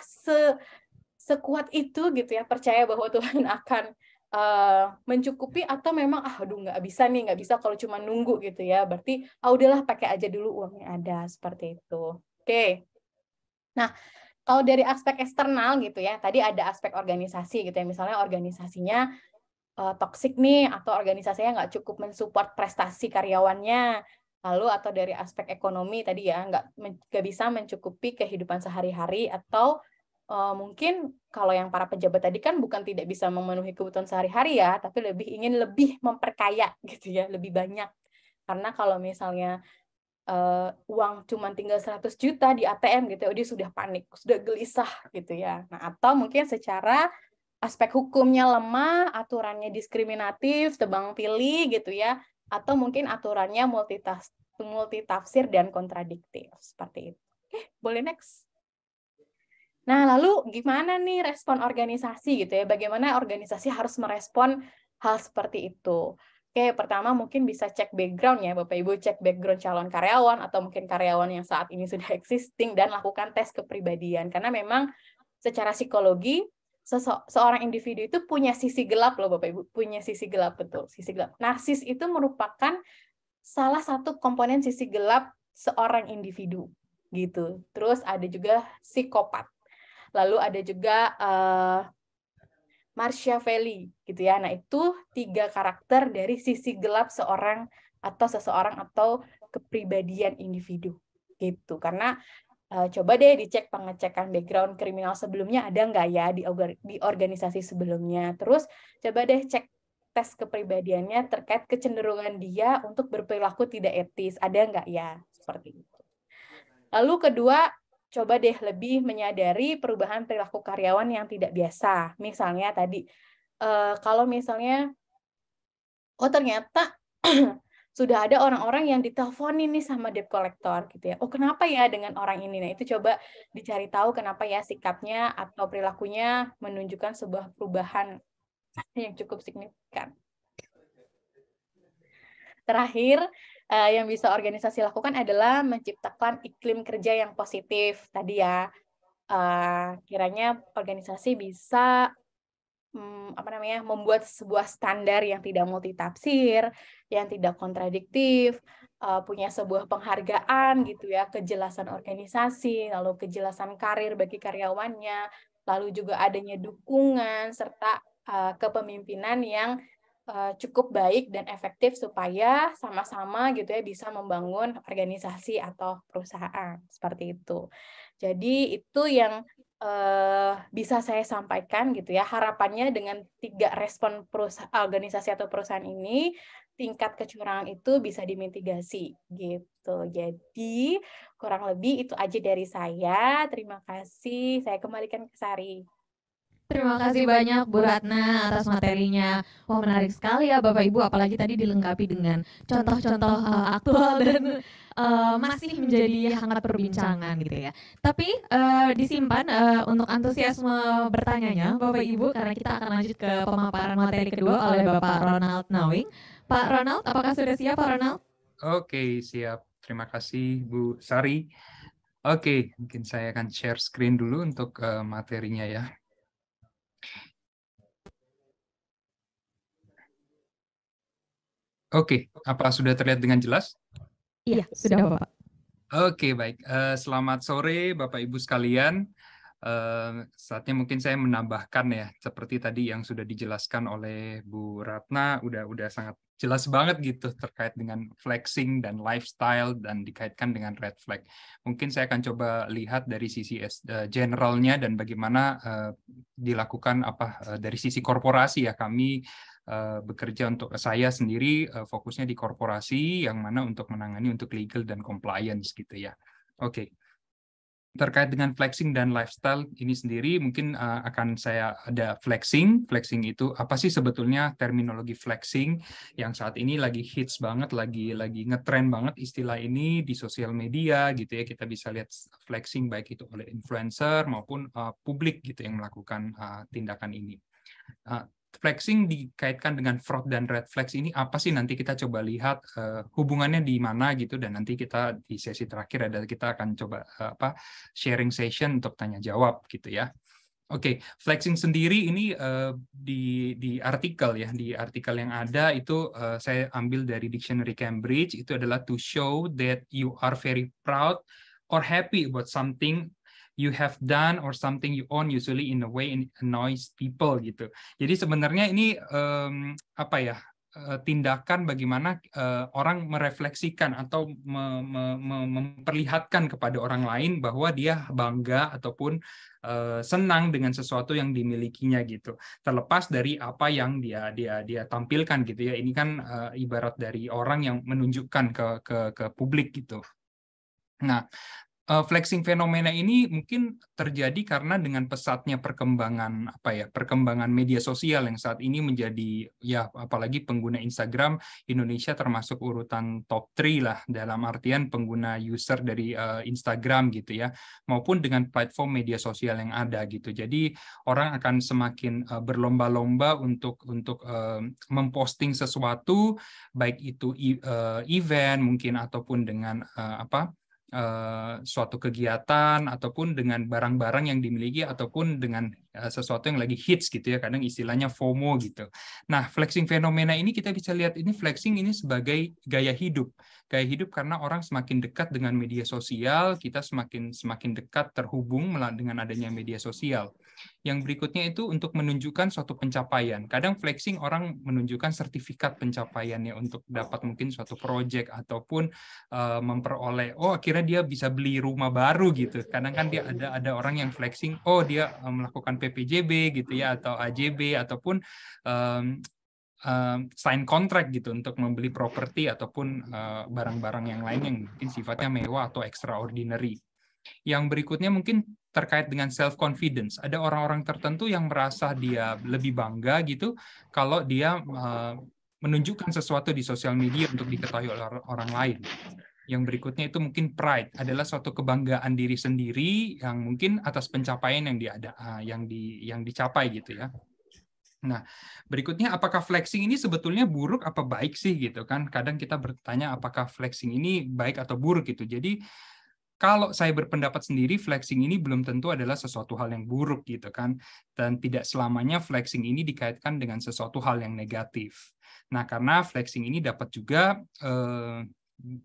sekuat itu gitu ya percaya bahwa Tuhan akan mencukupi atau memang aduh nggak bisa kalau cuma nunggu gitu ya. Berarti udahlah pakai aja dulu uangnya ada seperti itu. Oke. Nah, kalau dari aspek eksternal gitu ya, tadi ada aspek organisasi gitu ya. Misalnya organisasinya toksik nih atau organisasinya nggak cukup mensupport prestasi karyawannya, lalu atau dari aspek ekonomi tadi ya nggak bisa mencukupi kehidupan sehari-hari atau mungkin kalau yang para pejabat tadi kan bukan tidak bisa memenuhi kebutuhan sehari-hari ya, tapi ingin lebih memperkaya gitu ya, lebih banyak. Karena kalau misalnya uang cuma tinggal 100 juta di ATM gitu ya, dia sudah panik, sudah gelisah gitu ya. Nah, atau mungkin secara aspek hukumnya lemah, aturannya diskriminatif, tebang pilih gitu ya, atau mungkin aturannya multitafsir dan kontradiktif seperti itu. Oke, boleh next. Nah, lalu gimana nih respon organisasi gitu ya? Bagaimana organisasi harus merespon hal seperti itu? Oke, pertama mungkin bisa cek background ya, Bapak Ibu, cek background calon karyawan atau mungkin karyawan yang saat ini sudah existing dan lakukan tes kepribadian. Karena memang secara psikologi seorang individu itu punya sisi gelap loh Bapak Ibu, punya sisi gelap, betul, sisi gelap. Narsis itu merupakan salah satu komponen sisi gelap seorang individu gitu. Terus ada juga psikopat. Lalu ada juga Machiavelli gitu ya. Nah, itu 3 karakter dari sisi gelap seorang atau seseorang atau kepribadian individu gitu. Karena coba deh dicek pengecekan background kriminal sebelumnya ada nggak ya di organisasi sebelumnya. Terus coba deh cek tes kepribadiannya terkait kecenderungan dia untuk berperilaku tidak etis. Ada nggak ya? Seperti itu. Lalu kedua, coba deh lebih menyadari perubahan perilaku karyawan yang tidak biasa. Misalnya tadi, kalau misalnya, oh ternyata sudah ada orang-orang yang diteleponin nih sama debt collector gitu ya. Oh kenapa ya dengan orang ini? Nah itu coba dicari tahu kenapa ya sikapnya atau perilakunya menunjukkan sebuah perubahan yang cukup signifikan. Terakhir, yang bisa organisasi lakukan adalah menciptakan iklim kerja yang positif. Tadi ya, kiranya organisasi bisa membuat sebuah standar yang tidak multitafsir, yang tidak kontradiktif, punya sebuah penghargaan gitu ya, kejelasan organisasi, lalu kejelasan karir bagi karyawannya, lalu juga adanya dukungan serta kepemimpinan yang cukup baik dan efektif supaya sama-sama gitu ya bisa membangun organisasi atau perusahaan seperti itu. Jadi itu yang bisa saya sampaikan gitu ya. Harapannya dengan 3 respon organisasi atau perusahaan ini, tingkat kecurangan itu bisa dimitigasi gitu. Jadi kurang lebih itu aja dari saya. Terima kasih. Saya kembalikan ke Sari. Terima kasih banyak Bu Ratna atas materinya. Wah menarik sekali ya Bapak Ibu, apalagi tadi dilengkapi dengan contoh-contoh aktual dan masih menjadi hangat perbincangan gitu ya. Tapi disimpan untuk antusiasme bertanyanya Bapak Ibu, karena kita akan lanjut ke pemaparan materi kedua oleh Bapak Ronald Nawing. Pak Ronald, apakah sudah siap Pak Ronald? Oke, siap. Terima kasih Bu Sari. Oke, mungkin saya akan share screen dulu untuk materinya ya. Oke, apa sudah terlihat dengan jelas? Iya, sudah Bapak. Oke, baik. Selamat sore Bapak Ibu sekalian. Saatnya mungkin saya menambahkan ya, seperti tadi yang sudah dijelaskan oleh Bu Ratna, udah sangat jelas banget gitu terkait dengan flexing dan lifestyle dan dikaitkan dengan red flag. Mungkin saya akan coba lihat dari sisi generalnya dan bagaimana dilakukan dari sisi korporasi ya. Kami bekerja untuk saya sendiri fokusnya di korporasi yang mana untuk menangani untuk legal dan compliance gitu ya. Oke. Terkait dengan flexing dan lifestyle ini sendiri mungkin akan saya ada flexing. Flexing itu apa sih sebetulnya terminologi flexing yang saat ini lagi hits banget, lagi ngetren banget istilah ini di sosial media gitu ya. Kita bisa lihat flexing baik itu oleh influencer maupun publik gitu yang melakukan tindakan ini. Flexing dikaitkan dengan fraud dan red flags ini apa sih, nanti kita coba lihat hubungannya di mana gitu, dan nanti kita di sesi terakhir kita akan coba sharing session untuk tanya jawab gitu ya. Oke, flexing sendiri ini di artikel ya, di artikel yang ada itu saya ambil dari Dictionary Cambridge, itu adalah to show that you are very proud or happy about something you have done or something you own, usually in a way it annoys people gitu. Jadi sebenarnya ini tindakan bagaimana orang merefleksikan atau memperlihatkan kepada orang lain bahwa dia bangga ataupun senang dengan sesuatu yang dimilikinya gitu. Terlepas dari apa yang dia tampilkan gitu ya. Ini kan ibarat dari orang yang menunjukkan ke publik gitu. Nah, flexing fenomena ini mungkin terjadi karena dengan pesatnya perkembangan perkembangan media sosial yang saat ini menjadi ya, apalagi pengguna Instagram Indonesia termasuk urutan top 3 lah dalam artian pengguna user dari Instagram gitu ya, maupun dengan platform media sosial yang ada gitu. Jadi orang akan semakin berlomba-lomba untuk memposting sesuatu, baik itu event mungkin ataupun dengan suatu kegiatan ataupun dengan barang-barang yang dimiliki ataupun dengan sesuatu yang lagi hits gitu ya, kadang istilahnya FOMO gitu. Nah, flexing fenomena ini kita bisa lihat ini flexing ini sebagai gaya hidup. Gaya hidup karena orang semakin dekat dengan media sosial, kita semakin dekat terhubung dengan adanya media sosial. Yang berikutnya itu untuk menunjukkan suatu pencapaian. Kadang flexing orang menunjukkan sertifikat pencapaiannya untuk dapat mungkin suatu project ataupun memperoleh, oh akhirnya dia bisa beli rumah baru gitu. Kadang kan dia ada orang yang flexing, oh dia melakukan PPJB gitu ya, atau AJB ataupun sign contract gitu untuk membeli properti ataupun barang-barang yang lain yang mungkin sifatnya mewah atau extraordinary. Yang berikutnya mungkin terkait dengan self confidence. Ada orang-orang tertentu yang merasa dia lebih bangga gitu kalau dia menunjukkan sesuatu di sosial media untuk diketahui oleh orang lain. Yang berikutnya itu mungkin pride, adalah suatu kebanggaan diri sendiri yang mungkin atas pencapaian yang dicapai gitu ya. Nah, berikutnya apakah flexing ini sebetulnya buruk apa baik sih gitu kan? Kadang kita bertanya apakah flexing ini baik atau buruk gitu. Jadi kalau saya berpendapat sendiri, flexing ini belum tentu adalah sesuatu hal yang buruk gitu kan, dan tidak selamanya flexing ini dikaitkan dengan sesuatu hal yang negatif. Nah, karena flexing ini dapat juga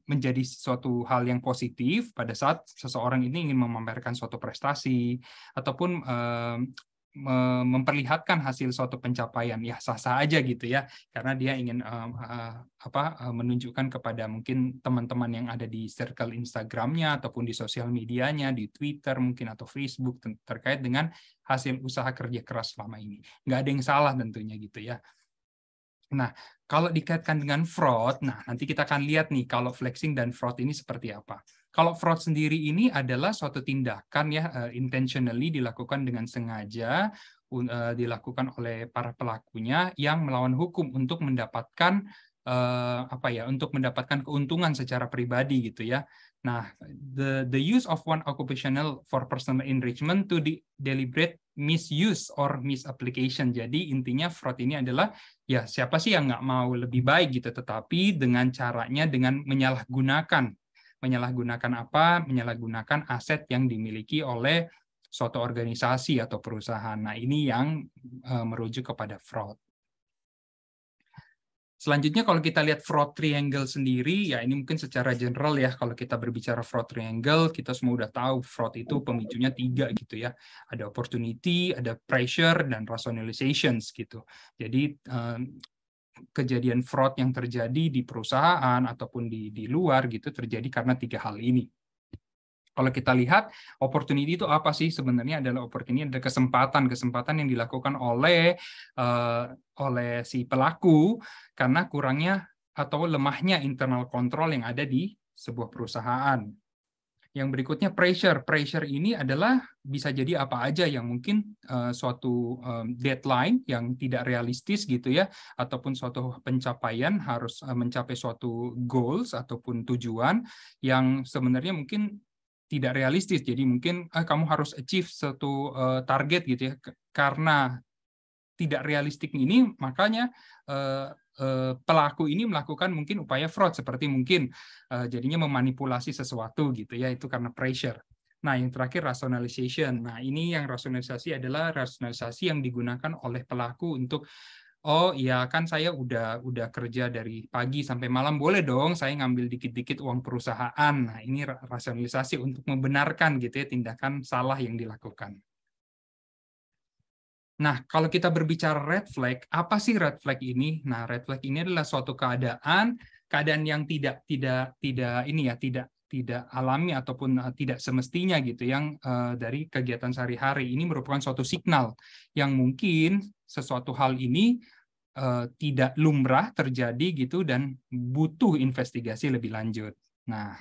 menjadi suatu hal yang positif pada saat seseorang ini ingin memamerkan suatu prestasi ataupun memperlihatkan hasil suatu pencapaian, ya sah-sah aja gitu ya, karena dia ingin menunjukkan kepada mungkin teman-teman yang ada di circle Instagramnya ataupun di sosial medianya, di Twitter mungkin atau Facebook terkait dengan hasil usaha kerja keras selama ini. Nggak ada yang salah tentunya gitu ya. Nah, kalau dikaitkan dengan fraud, nah nanti kita akan lihat nih kalau flexing dan fraud ini seperti apa. Kalau fraud sendiri ini adalah suatu tindakan ya intentionally dilakukan dengan sengaja, dilakukan oleh para pelakunya yang melawan hukum untuk mendapatkan untuk mendapatkan keuntungan secara pribadi gitu ya. Nah, the use of one occupational for personal enrichment to deliberate misuse or misapplication. Jadi intinya fraud ini adalah ya siapa sih yang nggak mau lebih baik gitu, tetapi dengan caranya dengan menyalahgunakan apa? Menyalahgunakan aset yang dimiliki oleh suatu organisasi atau perusahaan. Nah, ini yang merujuk kepada fraud. Selanjutnya kalau kita lihat fraud triangle sendiri, ya ini mungkin secara general ya, kalau kita berbicara fraud triangle, kita semua udah tahu fraud itu pemicunya 3 gitu ya. Ada opportunity, ada pressure, dan rationalizations gitu. Jadi kejadian fraud yang terjadi di perusahaan ataupun di luar gitu terjadi karena 3 hal ini. Kalau kita lihat opportunity itu apa sih? Sebenarnya adalah opportunity, ada kesempatan yang dilakukan oleh si pelaku karena kurangnya atau lemahnya internal control yang ada di sebuah perusahaan. Yang berikutnya pressure ini adalah bisa jadi apa aja yang mungkin suatu deadline yang tidak realistis gitu ya, ataupun suatu pencapaian harus mencapai suatu goals ataupun tujuan yang sebenarnya mungkin tidak realistis. Jadi mungkin kamu harus achieve suatu target gitu ya, karena tidak realistik ini makanya pelaku ini melakukan mungkin upaya fraud seperti mungkin jadinya memanipulasi sesuatu gitu ya, itu karena pressure. Nah, yang terakhir rationalization. Nah, ini yang rasionalisasi adalah rasionalisasi yang digunakan oleh pelaku untuk oh iya kan saya udah kerja dari pagi sampai malam, boleh dong saya ngambil dikit-dikit uang perusahaan. Nah, ini rasionalisasi untuk membenarkan gitu ya tindakan salah yang dilakukan. Nah, kalau kita berbicara red flag, apa sih red flag ini? Nah, red flag ini adalah suatu keadaan yang tidak alami ataupun tidak semestinya gitu, yang dari kegiatan sehari-hari. Ini merupakan suatu signal yang mungkin sesuatu hal ini tidak lumrah terjadi gitu dan butuh investigasi lebih lanjut. Nah,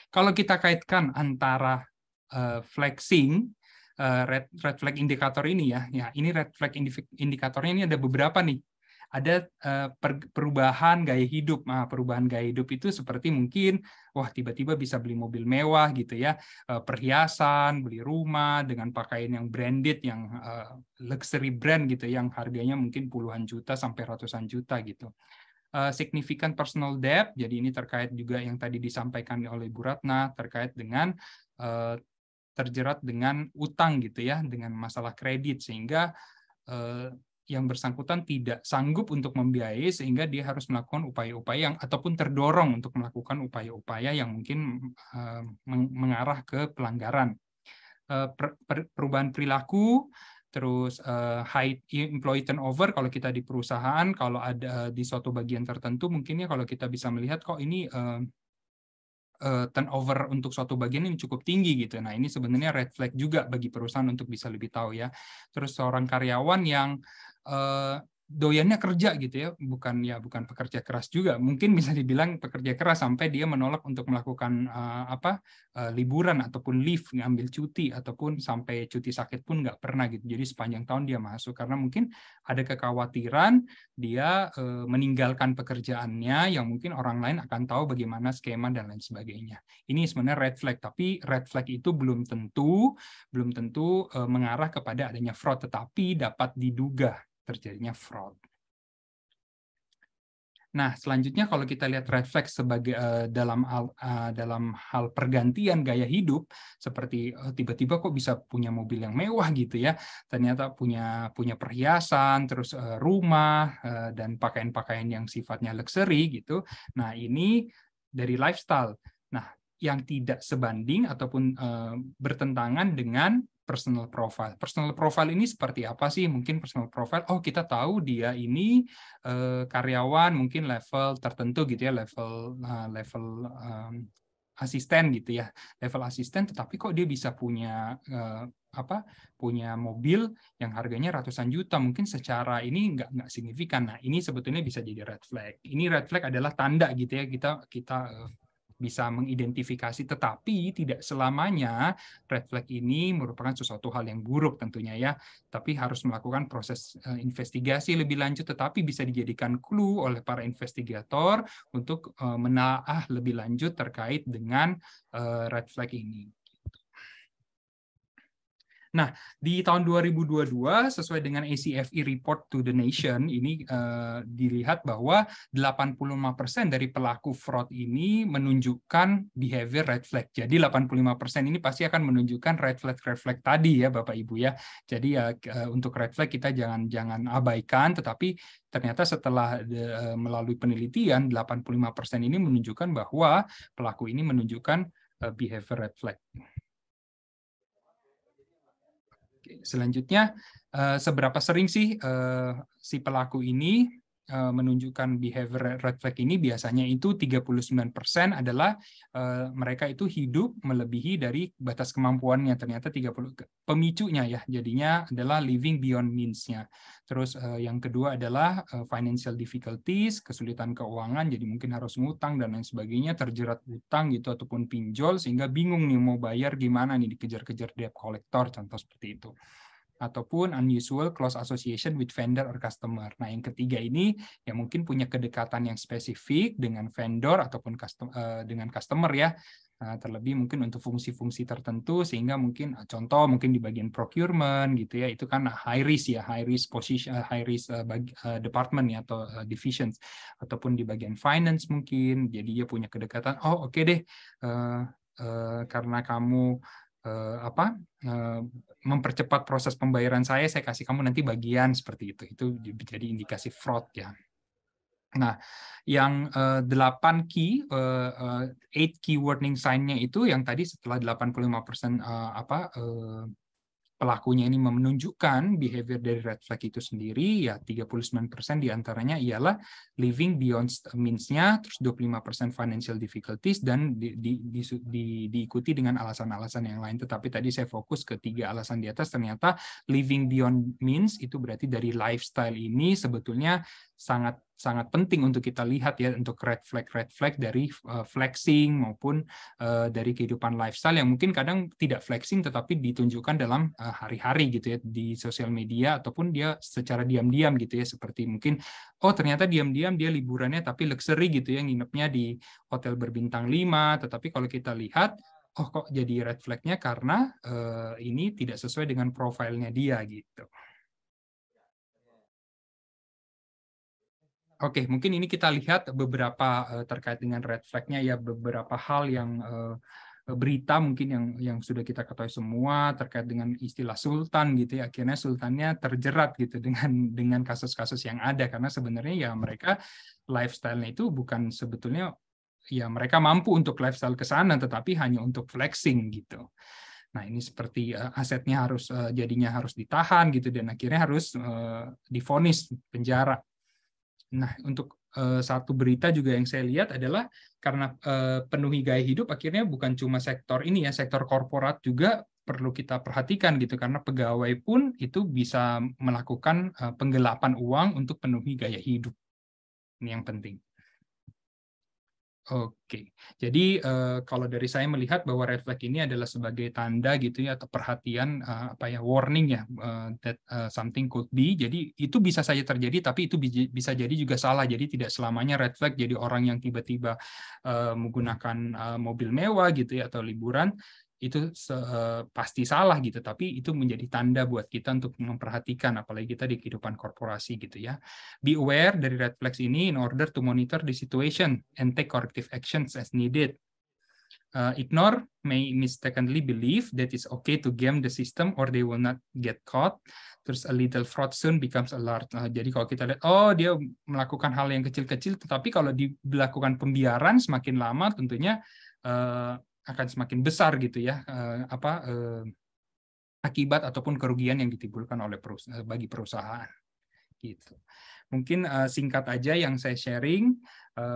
kalau kita kaitkan antara flexing, red flag indikator ini ya ini red flag indikatornya ini ada beberapa nih. Ada perubahan gaya hidup. Nah, perubahan gaya hidup itu seperti mungkin, wah tiba-tiba bisa beli mobil mewah gitu ya, perhiasan, beli rumah dengan pakaian yang branded, yang luxury brand gitu, yang harganya mungkin puluhan juta sampai ratusan juta gitu. Significant personal debt, jadi ini terkait juga yang tadi disampaikan oleh Bu Ratna terkait dengan terjerat dengan utang gitu ya, dengan masalah kredit, sehingga yang bersangkutan tidak sanggup untuk membiayai, sehingga dia harus melakukan upaya-upaya yang ataupun terdorong untuk melakukan upaya-upaya yang mungkin mengarah ke pelanggaran. Perubahan perilaku, terus high employee turnover kalau kita di perusahaan, kalau ada di suatu bagian tertentu mungkin ya kalau kita bisa melihat kok ini turnover untuk suatu bagian ini cukup tinggi gitu. Nah, ini sebenarnya red flag juga bagi perusahaan untuk bisa lebih tahu ya. Terus seorang karyawan yang doyannya kerja gitu ya, bukan pekerja keras juga. Mungkin bisa dibilang pekerja keras sampai dia menolak untuk melakukan liburan ataupun leave, ngambil cuti ataupun sampai cuti sakit pun nggak pernah gitu. Jadi sepanjang tahun dia masuk karena mungkin ada kekhawatiran dia meninggalkan pekerjaannya yang mungkin orang lain akan tahu bagaimana skema dan lain sebagainya. Ini sebenarnya red flag, tapi red flag itu belum tentu mengarah kepada adanya fraud, tetapi dapat diduga terjadinya fraud. Nah, selanjutnya kalau kita lihat red flag sebagai dalam hal pergantian gaya hidup, seperti tiba-tiba kok bisa punya mobil yang mewah gitu ya, ternyata punya perhiasan, terus rumah dan pakaian-pakaian yang sifatnya luxury gitu. Nah, ini dari lifestyle. Nah, yang tidak sebanding ataupun bertentangan dengan personal profile. Personal profile ini seperti apa sih? Mungkin personal profile, oh kita tahu dia ini karyawan mungkin level tertentu gitu ya, level asisten gitu ya, level asisten, tetapi kok dia bisa punya punya mobil yang harganya ratusan juta, mungkin secara ini nggak signifikan. Nah, ini sebetulnya bisa jadi red flag. Ini red flag adalah tanda gitu ya, kita bisa mengidentifikasi, tetapi tidak selamanya red flag ini merupakan sesuatu hal yang buruk tentunya ya, tapi harus melakukan proses investigasi lebih lanjut, tetapi bisa dijadikan clue oleh para investigator untuk menelaah lebih lanjut terkait dengan red flag ini. Nah, di tahun 2022 sesuai dengan ACFE Report to the Nation ini dilihat bahwa 85% dari pelaku fraud ini menunjukkan behavior red flag. Jadi 85% ini pasti akan menunjukkan red flag tadi ya Bapak Ibu ya. Jadi ya untuk red flag kita jangan abaikan, tetapi ternyata setelah melalui penelitian 85% ini menunjukkan bahwa pelaku ini menunjukkan behavior red flag. Selanjutnya, seberapa sering sih si pelaku ini menunjukkan behavior red flag ini? Biasanya itu 39% adalah mereka itu hidup melebihi dari batas kemampuannya. Ternyata 30 pemicunya ya, jadinya adalah living beyond means-nya. Terus yang kedua adalah financial difficulties, kesulitan keuangan, jadi mungkin harus ngutang dan lain sebagainya, terjerat utang gitu ataupun pinjol sehingga bingung nih mau bayar gimana nih, dikejar-kejar debt collector, contoh seperti itu. Ataupun unusual close association with vendor or customer. Nah, yang ketiga ini yang mungkin punya kedekatan yang spesifik dengan vendor ataupun dengan customer ya, terlebih mungkin untuk fungsi-fungsi tertentu, sehingga mungkin contoh mungkin di bagian procurement gitu ya, itu kan high risk ya, high risk position, high risk department ya atau divisions, ataupun di bagian finance mungkin, jadi dia punya kedekatan, oh oke deh, karena kamu mempercepat proses pembayaran saya kasih kamu nanti bagian seperti itu. Itu jadi indikasi fraud ya. Nah, yang 8 key warning sign-nya itu yang tadi setelah 85% pelakunya ini menunjukkan behavior dari red flag itu sendiri, ya 39% diantaranya ialah living beyond means-nya, terus 25% financial difficulties, dan diikuti dengan alasan-alasan yang lain. Tetapi tadi saya fokus ke 3 alasan di atas, ternyata living beyond means itu berarti dari lifestyle ini sebetulnya sangat penting untuk kita lihat ya, untuk red flag dari flexing maupun dari kehidupan lifestyle yang mungkin kadang tidak flexing tetapi ditunjukkan dalam hari-hari gitu ya di sosial media, ataupun dia secara diam-diam gitu ya, seperti mungkin oh ternyata diam-diam dia liburannya tapi luxury gitu ya, nginepnya di hotel berbintang 5, tetapi kalau kita lihat oh kok jadi red flag-nya karena ini tidak sesuai dengan profilnya dia gitu. Oke, mungkin ini kita lihat beberapa terkait dengan red flag-nya ya, beberapa hal yang berita mungkin yang sudah kita ketahui semua terkait dengan istilah sultan gitu ya, akhirnya sultannya terjerat gitu dengan kasus-kasus yang ada, karena sebenarnya ya mereka lifestyle-nya itu bukan sebetulnya ya mereka mampu untuk lifestyle ke sana, tetapi hanya untuk flexing gitu. Nah, ini seperti asetnya harus jadinya harus ditahan gitu, dan akhirnya harus divonis penjara. Nah, untuk satu berita juga yang saya lihat adalah karena penuhi gaya hidup, akhirnya bukan cuma sektor ini ya, sektor korporat juga perlu kita perhatikan gitu, karena pegawai pun itu bisa melakukan penggelapan uang untuk penuhi gaya hidup. Ini yang penting. Oke, jadi kalau dari saya melihat bahwa red flag ini adalah sebagai tanda gitu ya, atau perhatian warning ya, that something could be. Jadi itu bisa saja terjadi, tapi itu bisa jadi juga salah. Jadi tidak selamanya red flag jadi orang yang tiba-tiba menggunakan mobil mewah gitu ya, atau liburan itu pasti salah gitu. Tapi itu menjadi tanda buat kita untuk memperhatikan, apalagi kita di kehidupan korporasi gitu ya. Be aware dari red flags ini in order to monitor the situation and take corrective actions as needed. Ignore may mistakenly believe that it's okay to game the system or they will not get caught. Terus a little fraud soon becomes a large. Jadi kalau kita lihat, oh dia melakukan hal yang kecil-kecil, tetapi kalau dilakukan pembiaran semakin lama tentunya akan semakin besar gitu ya, akibat ataupun kerugian yang ditimbulkan oleh bagi perusahaan. Gitu. Mungkin singkat aja yang saya sharing,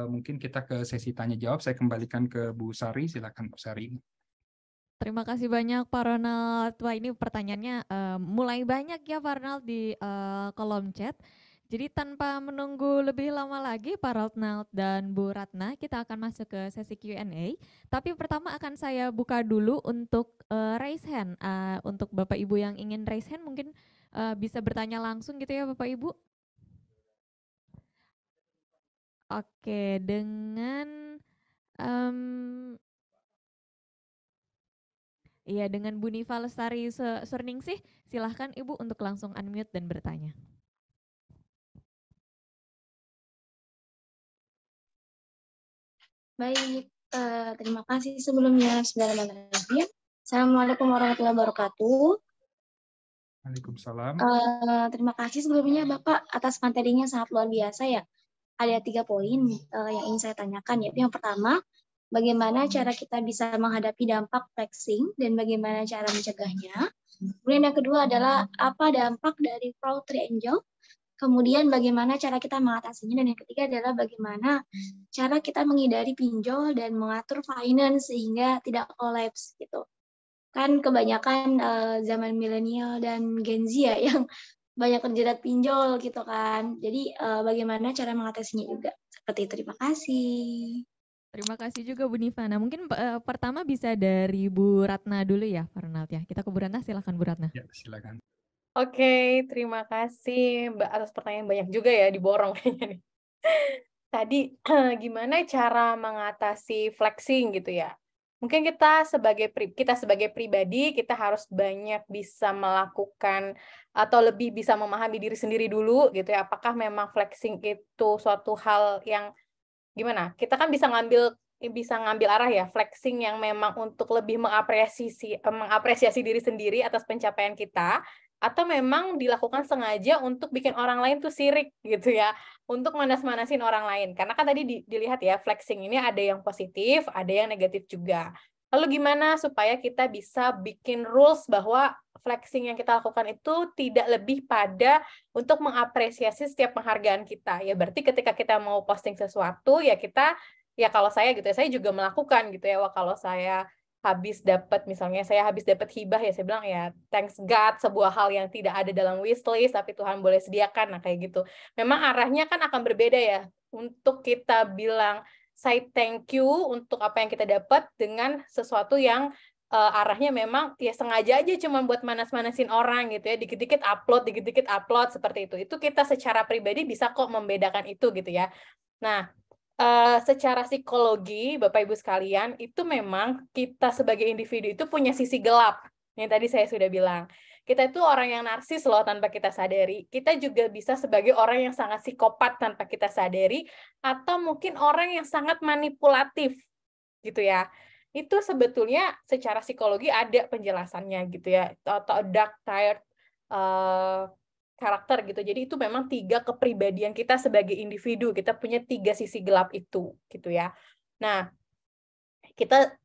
mungkin kita ke sesi tanya jawab. Saya kembalikan ke Bu Sari, silakan Bu Sari. Terima kasih banyak Pak Ronald. Wah, ini pertanyaannya mulai banyak ya Pak Ronald di kolom chat. Jadi tanpa menunggu lebih lama lagi Pak Ronald dan Bu Ratna, kita akan masuk ke sesi Q&A. Tapi pertama akan saya buka dulu untuk raise hand. Untuk Bapak Ibu yang ingin raise hand mungkin bisa bertanya langsung gitu ya Bapak Ibu. Oke, dengan dengan Bu Nifa Lestari Surningsih, silahkan Ibu untuk langsung unmute dan bertanya. Baik, terima kasih sebelumnya. Bismillahirrahmanirrahim. Assalamualaikum warahmatullahi wabarakatuh. Waalaikumsalam. Terima kasih sebelumnya Bapak atas materinya sangat luar biasa ya. Ada 3 poin yang ingin saya tanyakan, yaitu yang pertama, bagaimana cara kita bisa menghadapi dampak flexing dan bagaimana cara mencegahnya. Kemudian yang kedua adalah apa dampak dari fraud triangle. Kemudian bagaimana cara kita mengatasinya, dan yang ketiga adalah bagaimana cara kita menghindari pinjol dan mengatur finance sehingga tidak kolaps gitu. Kan kebanyakan zaman milenial dan Gen Z ya yang banyak terjerat pinjol gitu kan. Jadi bagaimana cara mengatasinya juga. Seperti itu, terima kasih. Terima kasih juga Bu Nifa. Nah mungkin pertama bisa dari Bu Ratna dulu ya Pak Ronald ya. Kita ke Bu Ratna, silakan Bu Ratna. Ya, silakan. Oke, terima kasih Mbak atas pertanyaan banyak juga ya, diborong kayaknya nih. Tadi gimana cara mengatasi flexing gitu ya? Mungkin kita sebagai pribadi kita harus banyak bisa melakukan atau lebih bisa memahami diri sendiri dulu gitu ya. Apakah memang flexing itu suatu hal yang gimana? Kita kan bisa ngambil arah ya, flexing yang memang untuk lebih mengapresiasi diri sendiri atas pencapaian kita, atau memang dilakukan sengaja untuk bikin orang lain tuh sirik gitu ya, untuk manas-manasin orang lain. Karena kan tadi dilihat ya, flexing ini ada yang positif, ada yang negatif juga. Lalu gimana supaya kita bisa bikin rules bahwa flexing yang kita lakukan itu tidak lebih pada untuk mengapresiasi setiap penghargaan kita. Ya berarti ketika kita mau posting sesuatu, ya kita, ya kalau saya gitu ya, saya juga melakukan gitu ya, wah kalau saya habis dapat hibah ya saya bilang ya thanks God, sebuah hal yang tidak ada dalam wishlist tapi Tuhan boleh sediakan. Nah kayak gitu. Memang arahnya kan akan berbeda ya untuk kita bilang say thank you untuk apa yang kita dapat dengan sesuatu yang arahnya memang ya sengaja aja cuma buat manas-manasin orang gitu ya, dikit-dikit upload seperti itu. Itu kita secara pribadi bisa kok membedakan itu gitu ya. Nah, secara psikologi, Bapak Ibu sekalian, itu memang kita sebagai individu itu punya sisi gelap. Yang tadi saya sudah bilang. Kita itu orang yang narsis loh tanpa kita sadari. Kita juga bisa sebagai orang yang sangat psikopat tanpa kita sadari, atau mungkin orang yang sangat manipulatif gitu ya. itu sebetulnya secara psikologi ada penjelasannya gitu ya, atau dark tired karakter gitu. Jadi itu memang 3 kepribadian kita sebagai individu, kita punya 3 sisi gelap itu gitu ya. Nah, kita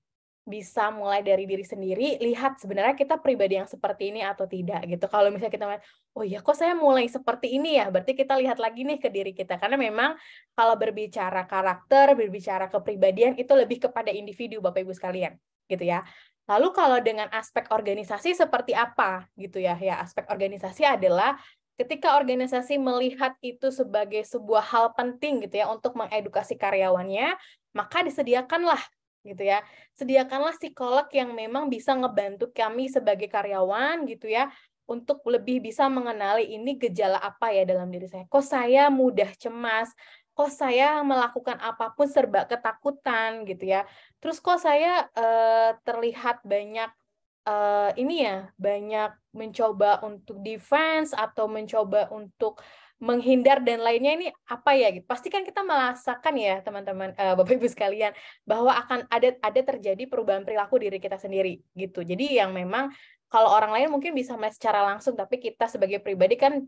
bisa mulai dari diri sendiri, lihat sebenarnya kita pribadi yang seperti ini atau tidak gitu. Kalau misalnya kita melihat, oh ya kok saya mulai seperti ini ya, berarti kita lihat lagi nih ke diri kita. Karena memang kalau berbicara karakter, berbicara kepribadian, itu lebih kepada individu Bapak Ibu sekalian gitu ya. Lalu kalau dengan aspek organisasi seperti apa gitu ya, aspek organisasi adalah ketika organisasi melihat itu sebagai sebuah hal penting gitu ya untuk mengedukasi karyawannya, maka disediakanlah gitu ya. Sediakanlah psikolog yang memang bisa ngebantu kami sebagai karyawan gitu ya, untuk lebih bisa mengenali ini gejala apa ya dalam diri saya. Kok saya mudah cemas, kok saya melakukan apapun serba ketakutan gitu ya. Terus kok saya terlihat banyak banyak mencoba untuk defense atau mencoba untuk menghindar dan lainnya, ini apa ya gitu. Pasti kan kita merasakan ya teman-teman, Bapak Ibu sekalian, bahwa akan ada terjadi perubahan perilaku diri kita sendiri gitu. Jadi yang memang kalau orang lain mungkin bisa melihat secara langsung, tapi kita sebagai pribadi kan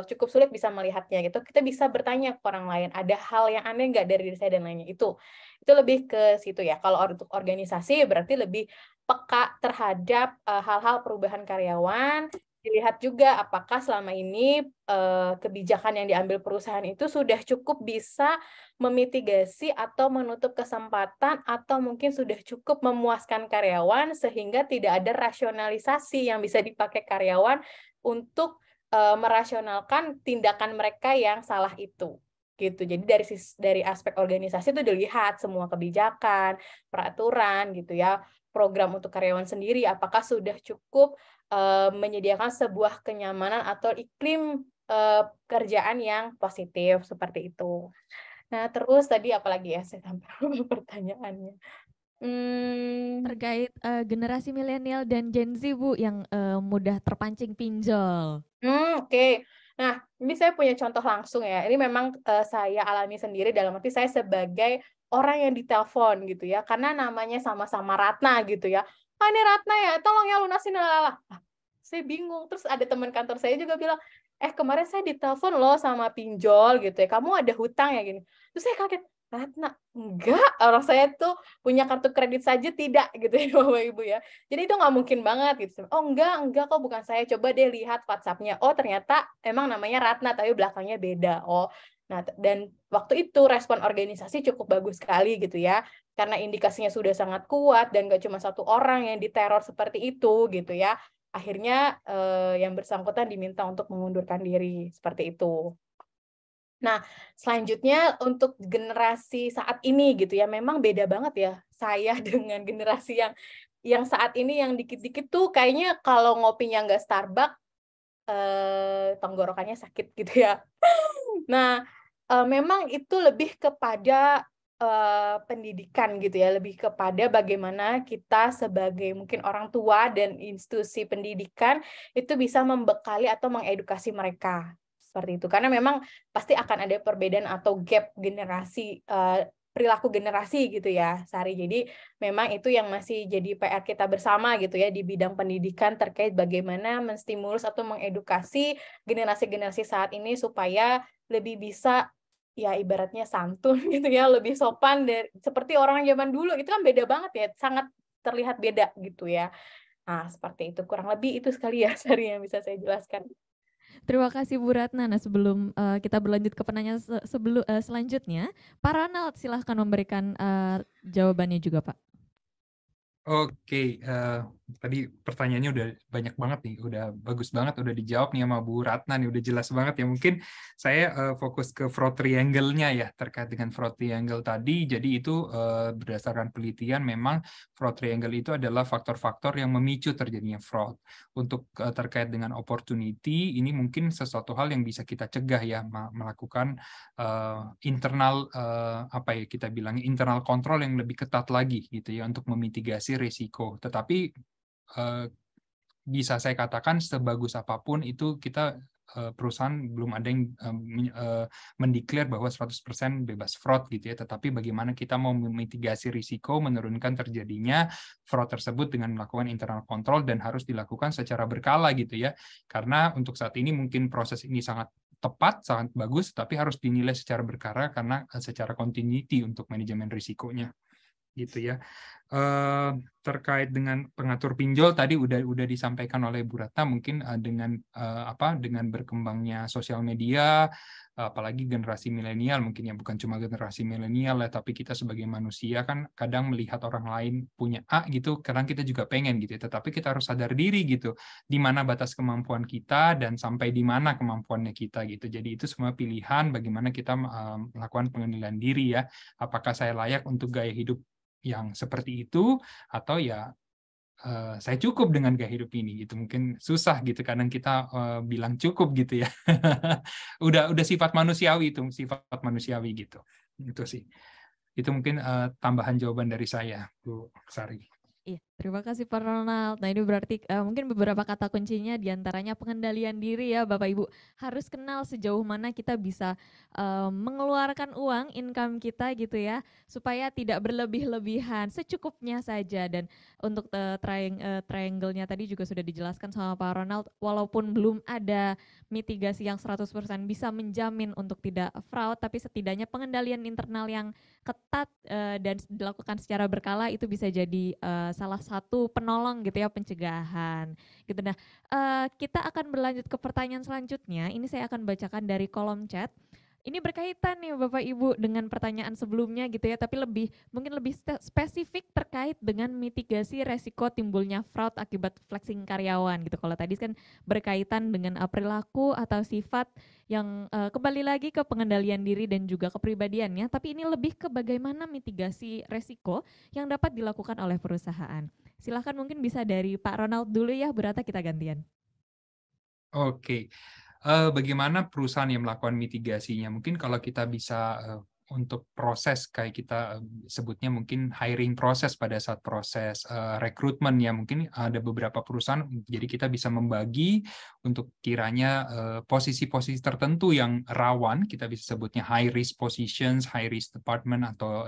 cukup sulit bisa melihatnya gitu. Kita bisa bertanya ke orang lain, ada hal yang aneh nggak dari diri saya dan lainnya. Itu lebih ke situ ya. Kalau untuk organisasi berarti lebih peka terhadap hal-hal perubahan karyawan. Dilihat juga apakah selama ini kebijakan yang diambil perusahaan itu sudah cukup bisa memitigasi atau menutup kesempatan atau mungkin sudah cukup memuaskan karyawan sehingga tidak ada rasionalisasi yang bisa dipakai karyawan untuk merasionalkan tindakan mereka yang salah itu. Gitu. Jadi dari aspek organisasi itu dilihat semua kebijakan, peraturan gitu ya, program untuk karyawan sendiri apakah sudah cukup menyediakan sebuah kenyamanan atau iklim pekerjaan yang positif seperti itu. Nah, terus tadi apalagi ya, saya sampai pertanyaannya. Terkait generasi milenial dan Gen Z Bu yang mudah terpancing pinjol. Oke. Nah, ini saya punya contoh langsung ya. Ini memang saya alami sendiri dalam arti saya sebagai orang yang ditelepon gitu ya. Karena namanya sama-sama Ratna gitu ya. Ah, ini Ratna ya, tolong ya lunasin lalala. Saya bingung. Terus ada teman kantor saya juga bilang, kemarin saya ditelepon loh sama pinjol gitu ya. Kamu ada hutang ya gini. Terus saya kaget, Ratna, enggak. Orang saya tuh punya kartu kredit saja tidak gitu ya Bapak Ibu ya. Jadi itu nggak mungkin banget gitu. Oh enggak kok bukan saya. Coba deh lihat WhatsApp-nya. Oh ternyata emang namanya Ratna tapi belakangnya beda. Oh, nah dan waktu itu respon organisasi cukup bagus sekali gitu ya. Karena indikasinya sudah sangat kuat dan nggak cuma satu orang yang diteror seperti itu gitu ya. Akhirnya yang bersangkutan diminta untuk mengundurkan diri seperti itu. Nah, selanjutnya untuk generasi saat ini gitu ya, memang beda banget ya saya dengan generasi yang saat ini yang dikit-dikit tuh kayaknya kalau ngopinya nggak Starbucks, tenggorokannya sakit gitu ya. Nah, memang itu lebih kepada pendidikan gitu ya, lebih kepada bagaimana kita sebagai mungkin orang tua dan institusi pendidikan itu bisa membekali atau mengedukasi mereka. Seperti itu. Karena memang pasti akan ada perbedaan atau gap generasi, perilaku generasi gitu ya, Sari. Jadi memang itu yang masih jadi PR kita bersama gitu ya di bidang pendidikan terkait bagaimana menstimulus atau mengedukasi generasi-generasi saat ini supaya lebih bisa ya ibaratnya santun gitu ya, lebih sopan dari seperti orang zaman dulu. Itu kan beda banget ya, sangat terlihat beda gitu ya. Nah, seperti itu kurang lebih itu sekali ya Sari yang bisa saya jelaskan. Terima kasih Bu Ratna. Nah sebelum kita berlanjut ke pertanyaan selanjutnya, Pak Ronald silahkan memberikan jawabannya juga Pak. Oke, tadi pertanyaannya udah banyak banget nih, udah bagus banget, udah dijawab nih sama Bu Ratna nih, udah jelas banget ya. Mungkin saya fokus ke fraud triangle-nya ya, terkait dengan fraud triangle tadi. Jadi itu berdasarkan penelitian memang fraud triangle itu adalah faktor-faktor yang memicu terjadinya fraud. Untuk terkait dengan opportunity, ini mungkin sesuatu hal yang bisa kita cegah ya, melakukan internal apa ya kita bilang internal control yang lebih ketat lagi gitu ya untuk memitigasi risiko. Tetapi bisa saya katakan sebagus apapun itu kita perusahaan belum ada yang mendeklar bahwa 100% bebas fraud gitu ya, tetapi bagaimana kita mau memitigasi risiko menurunkan terjadinya fraud tersebut dengan melakukan internal control, dan harus dilakukan secara berkala gitu ya. Karena untuk saat ini mungkin proses ini sangat tepat, sangat bagus, tapi harus dinilai secara berkala karena secara continuity untuk manajemen risikonya gitu ya. Terkait dengan pengatur pinjol tadi udah disampaikan oleh Bu Ratna, mungkin dengan dengan berkembangnya sosial media, apalagi generasi milenial, mungkin ya bukan cuma generasi milenial ya, tapi kita sebagai manusia kan kadang melihat orang lain punya A gitu, kadang kita juga pengen gitu, tetapi kita harus sadar diri gitu, di mana batas kemampuan kita dan sampai di mana kemampuannya kita gitu. Jadi itu semua pilihan bagaimana kita melakukan pengendalian diri ya, apakah saya layak untuk gaya hidup yang seperti itu, atau ya saya cukup dengan gaya hidup ini gitu. Mungkin susah gitu kadang kita bilang cukup gitu ya. udah sifat manusiawi itu, sifat manusiawi gitu. Itu sih. Itu mungkin tambahan jawaban dari saya, Bu Sari. Iya, terima kasih Pak Ronald. Nah ini berarti mungkin beberapa kata kuncinya diantaranya pengendalian diri ya Bapak Ibu. Harus kenal sejauh mana kita bisa mengeluarkan uang, income kita gitu ya, supaya tidak berlebih-lebihan, secukupnya saja. Dan untuk triangle-nya tadi juga sudah dijelaskan sama Pak Ronald, walaupun belum ada mitigasi yang 100% bisa menjamin untuk tidak fraud, tapi setidaknya pengendalian internal yang ketat dan dilakukan secara berkala itu bisa jadi salah satu penolong gitu ya, pencegahan gitu. Nah kita akan berlanjut ke pertanyaan selanjutnya. Ini saya akan bacakan dari kolom chat. Ini berkaitan nih Bapak Ibu dengan pertanyaan sebelumnya gitu ya, tapi mungkin lebih spesifik terkait dengan mitigasi resiko timbulnya fraud akibat flexing karyawan gitu. Kalau tadi kan berkaitan dengan perilaku atau sifat yang kembali lagi ke pengendalian diri dan juga kepribadiannya, tapi ini lebih ke bagaimana mitigasi resiko yang dapat dilakukan oleh perusahaan. Silahkan mungkin bisa dari Pak Ronald dulu ya, Bu Ratna kita gantian. Oke. Bagaimana perusahaan yang melakukan mitigasinya? Mungkin kalau kita bisa untuk proses kayak kita sebutnya mungkin hiring proses pada saat proses rekrutmen ya, mungkin ada beberapa perusahaan, jadi kita bisa membagi untuk kiranya posisi-posisi tertentu yang rawan, kita bisa sebutnya high risk positions, high risk department atau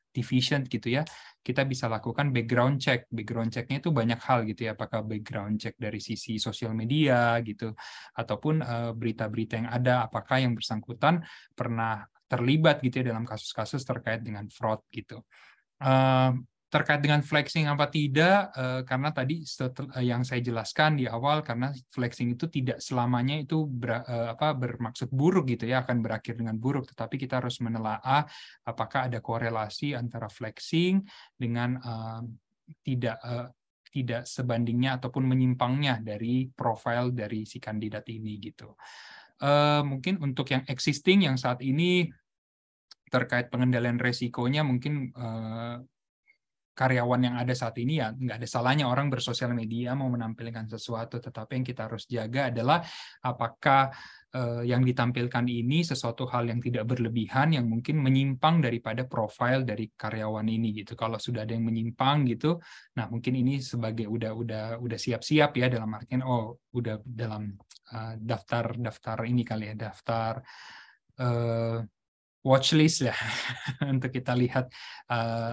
division gitu ya, kita bisa lakukan background check. Background check-nya itu banyak hal gitu ya, apakah background check dari sisi sosial media gitu, ataupun berita-berita yang ada, apakah yang bersangkutan pernah terlibat gitu ya dalam kasus-kasus terkait dengan fraud gitu. Terkait dengan flexing apa tidak, karena tadi yang saya jelaskan di awal, karena flexing itu tidak selamanya itu bermaksud buruk gitu ya, akan berakhir dengan buruk, tetapi kita harus menelaah apakah ada korelasi antara flexing dengan tidak sebandingnya ataupun menyimpangnya dari profil dari si kandidat ini gitu. Mungkin untuk yang existing yang saat ini terkait pengendalian resikonya, mungkin karyawan yang ada saat ini ya nggak ada salahnya orang bersosial media mau menampilkan sesuatu, tetapi yang kita harus jaga adalah apakah yang ditampilkan ini sesuatu hal yang tidak berlebihan, yang mungkin menyimpang daripada profil dari karyawan ini gitu. Kalau sudah ada yang menyimpang gitu, nah mungkin ini sebagai udah siap-siap ya, dalam artian udah dalam daftar ini kali ya, daftar watchlist ya untuk kita lihat